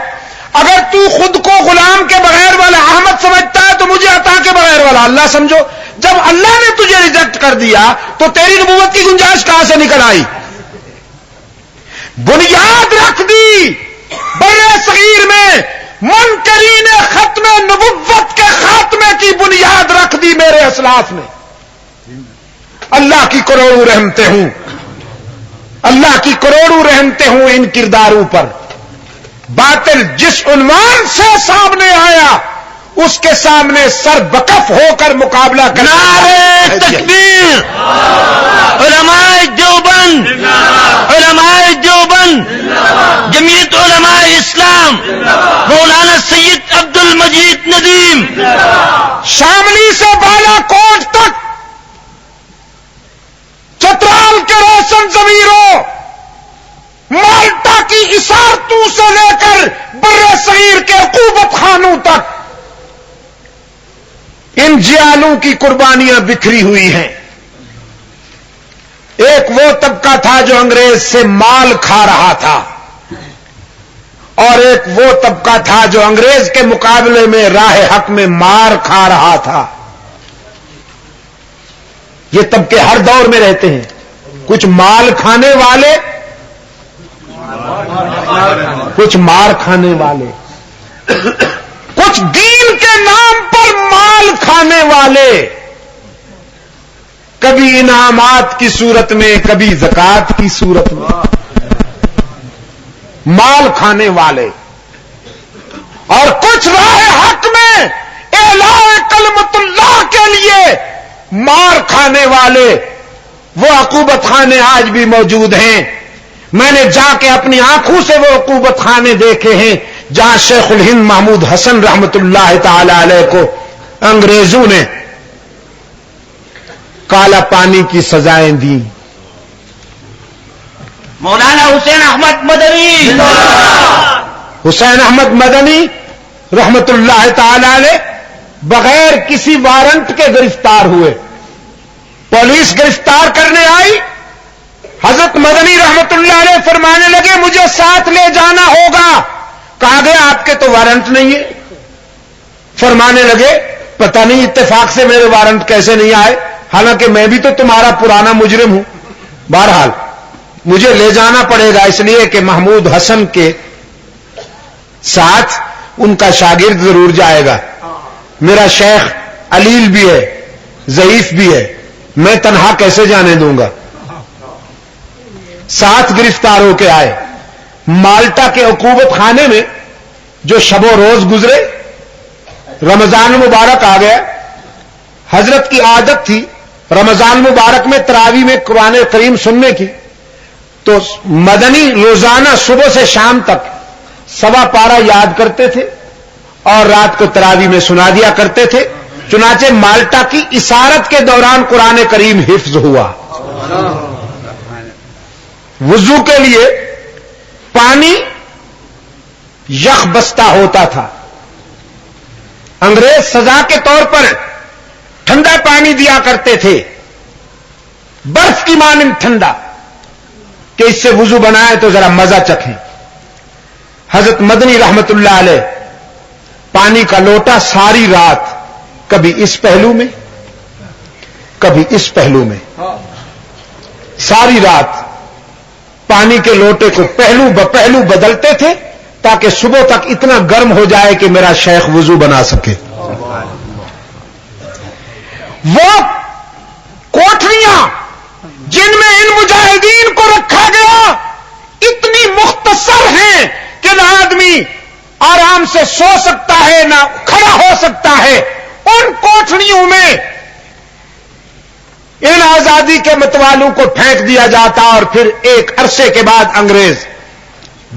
اگر تو خود کو غلام کے بغیر والا احمد سمجھتا ہے تو مجھے عطا کے بغیر والا اللہ سمجھو. جب اللہ نے تجھے ریجیکٹ کر دیا تو تیری نبوت کی گنجائش کہاں سے نکل آئی؟ بنیاد رکھ دی بر صغیر میں، منکرین ختم نبوت کے خاتمے کی بنیاد رکھ دی میرے اسلاف نے. اللہ کی کروڑوں رحمتیں ہوں، اللہ کی کروڑوں رحمتیں ہوں ان کرداروں پر. باطل جس عنوان سے سامنے آیا اس کے سامنے سر بکف ہو کر مقابلہ کرنا. نعرہ تکبیر، علماء دیوبند، علماء دیوبند، جمعیت علماء اسلام، مولانا سید عبد المجید ندیم، شاملی سے بالا کوٹ تک، چترال کے روشن ضمیروں، مالٹا کی اسارتوں سے لے کر بر صغیر کے عقوبت خانوں تک ان جیالوں کی قربانیاں بکھری ہوئی ہیں. ایک وہ طبقہ تھا جو انگریز سے مال کھا رہا تھا اور ایک وہ طبقہ تھا جو انگریز کے مقابلے میں راہ حق میں مار کھا رہا تھا. یہ طبقے ہر دور میں رہتے ہیں، کچھ مال کھانے والے، کچھ مار کھانے والے، کچھ دین کے نام پر مال کھانے والے، کبھی انعامات کی صورت میں، کبھی زکات کی صورت میں مال کھانے والے، اور کچھ راہ حق میں اعلاء کلمت اللہ کے لیے مار کھانے والے. وہ عقوبت خانے آج بھی موجود ہیں. میں نے جا کے اپنی آنکھوں سے وہ عقوبت خانے دیکھے ہیں جہاں شیخ الہند محمود حسن رحمت اللہ تعالی علیہ کو انگریزوں نے کالا پانی کی سزائیں دی. مولانا حسین احمد مدنی حسین احمد مدنی رحمت اللہ تعالی علیہ بغیر کسی وارنٹ کے گرفتار ہوئے. پولیس گرفتار کرنے آئی. حضرت مدنی رحمت اللہ علیہ فرمانے لگے مجھے ساتھ لے جانا ہوگا. کہا گیا آپ کے تو وارنٹ نہیں ہے. فرمانے لگے پتہ نہیں اتفاق سے میرے وارنٹ کیسے نہیں آئے, حالانکہ میں بھی تو تمہارا پرانا مجرم ہوں. بہرحال مجھے لے جانا پڑے گا اس لیے کہ محمود حسن کے ساتھ ان کا شاگرد ضرور جائے گا. میرا شیخ علیل بھی ہے, ضعیف بھی ہے, میں تنہا کیسے جانے دوں گا. ساتھ گرفتار ہو کے آئے. مالٹا کے عقوبت خانے میں جو شب و روز گزرے, رمضان مبارک آ گیا. حضرت کی عادت تھی رمضان مبارک میں تراویح میں قرآن کریم سننے کی, تو مدنی روزانہ صبح سے شام تک سوا پارہ یاد کرتے تھے اور رات کو تراویح میں سنا دیا کرتے تھے. چنانچہ مالٹا کی اسارت کے دوران قرآن کریم حفظ ہوا. وضو کے لیے پانی یخ بستہ ہوتا تھا. انگریز سزا کے طور پر ٹھنڈا پانی دیا کرتے تھے, برف کی مانند ٹھنڈا, کہ اس سے وضو بنائے تو ذرا مزہ چکھیں. حضرت مدنی رحمت اللہ علیہ پانی کا لوٹا ساری رات کبھی اس پہلو میں کبھی اس پہلو میں, ساری رات پانی کے لوٹے کو پہلو بپہلو بدلتے تھے تاکہ صبح تک اتنا گرم ہو جائے کہ میرا شیخ وضو بنا سکے. وہ کوٹھریاں جن میں ان مجاہدین کو رکھا گیا اتنی مختصر ہیں کہ نہ آدمی آرام سے سو سکتا ہے نہ کھڑا ہو سکتا ہے. ان کوٹھریوں میں ان آزادی کے متوالوں کو پھینک دیا جاتا اور پھر ایک عرصے کے بعد انگریز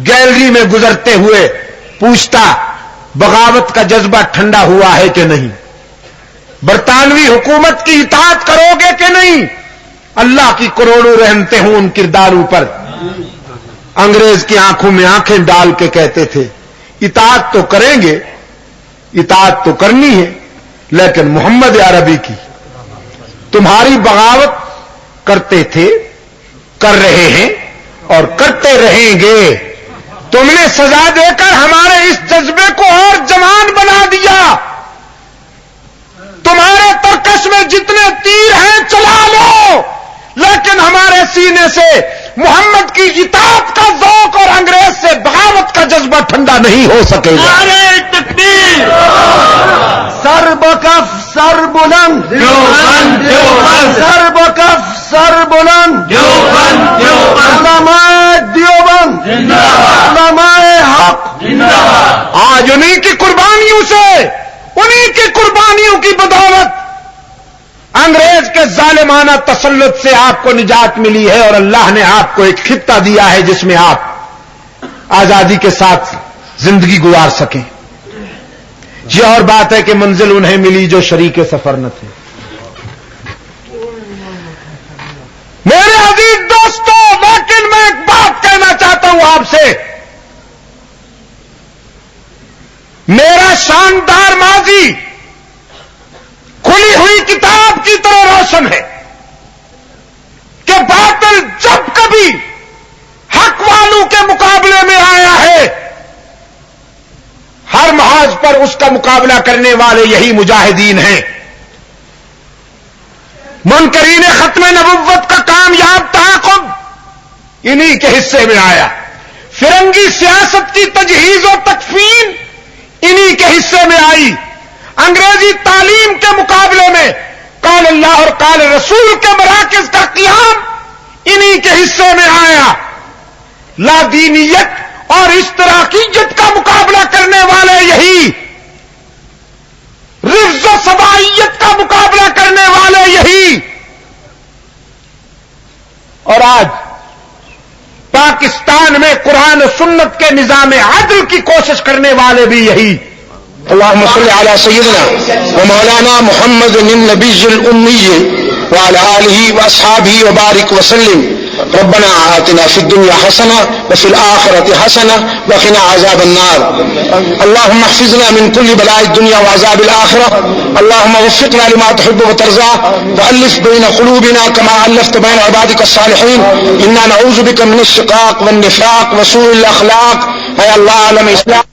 گیلری میں گزرتے ہوئے پوچھتا بغاوت کا جذبہ ٹھنڈا ہوا ہے کہ نہیں, برطانوی حکومت کی اطاعت کرو گے کہ نہیں. اللہ کی کروڑوں رحمتیں ہوں ان کرداروں پر. انگریز کی آنکھوں میں آنکھیں ڈال کے کہتے تھے اطاعت تو کریں گے, اطاعت تو کرنی ہے, لیکن محمد عربی کی. تمہاری بغاوت کرتے تھے, کر رہے ہیں اور کرتے رہیں گے. تم نے سزا دے کر ہمارے اس جذبے کو اور جوان بنا دیا. تمہارے ترکش میں جتنے تیر ہیں چلا لو, لیکن ہمارے سینے سے محمد کی اطاعت کا ذوق اور انگریز سے بغاوت کا جذبہ ٹھنڈا نہیں ہو سکے گا. نعرہ تکبیر, سر بکف سر بلند, دیوبند دیوبند, سر بکف سر بلند, دیوبند دیوبند, علماء دیوبند, زندہ باد, علماء حق. زندہ باد. آج انہی کی قربانیوں سے, انہی کی قربانیوں کی بدولت انگریز کے ظالمانہ تسلط سے آپ کو نجات ملی ہے اور اللہ نے آپ کو ایک خطہ دیا ہے جس میں آپ آزادی کے ساتھ زندگی گزار سکیں. یہ اور بات ہے کہ منزل انہیں ملی جو شریک سفر نہ تھے. میرے عزیز دوستوں, لیکن میں ایک بات کہنا چاہتا ہوں آپ سے. میرا شاندار ماضی کھلی ہوئی کتاب کی طرح روشن ہے کہ باطل جب کبھی حق والوں کے مقابلے میں آیا ہے, ہر محاذ پر اس کا مقابلہ کرنے والے یہی مجاہدین ہیں. منکرین ختم نبوت کا کامیاب تعاقب انہی کے حصے میں آیا. فرنگی سیاست کی تجہیز و تکفین انہی کے حصے میں آئی. انگریزی تعلیم کے مقابلے میں قال اللہ اور قال رسول کے مراکز کا قیام انہی کے حصے میں آیا. لا دینیت اور اشتراکیت کا مقابلہ کرنے والے یہی, رفض و سبائیت کا مقابلہ کرنے والے یہی. اور آج پاکستان میں قرآن و سنت کے نظام عدل کی کوشش کرنے والے بھی یہی. اللهم صل على سيدنا ومولانا محمد النبي الأمي وعلى آله وأصحابه وبارك وسلم. ربنا آتنا في الدنيا حسنة وفي الآخرة حسنة وقنا عذاب النار. اللهم احفظنا من كل بلاء الدنيا وعذاب الآخرة. اللهم وفقنا لما تحب وترضى وألف بين قلوبنا كما ألفت بين عبادك الصالحين. إنا نعوذ بك من الشقاق والنفاق وسوء الأخلاق. اے اللہ عالم اسلام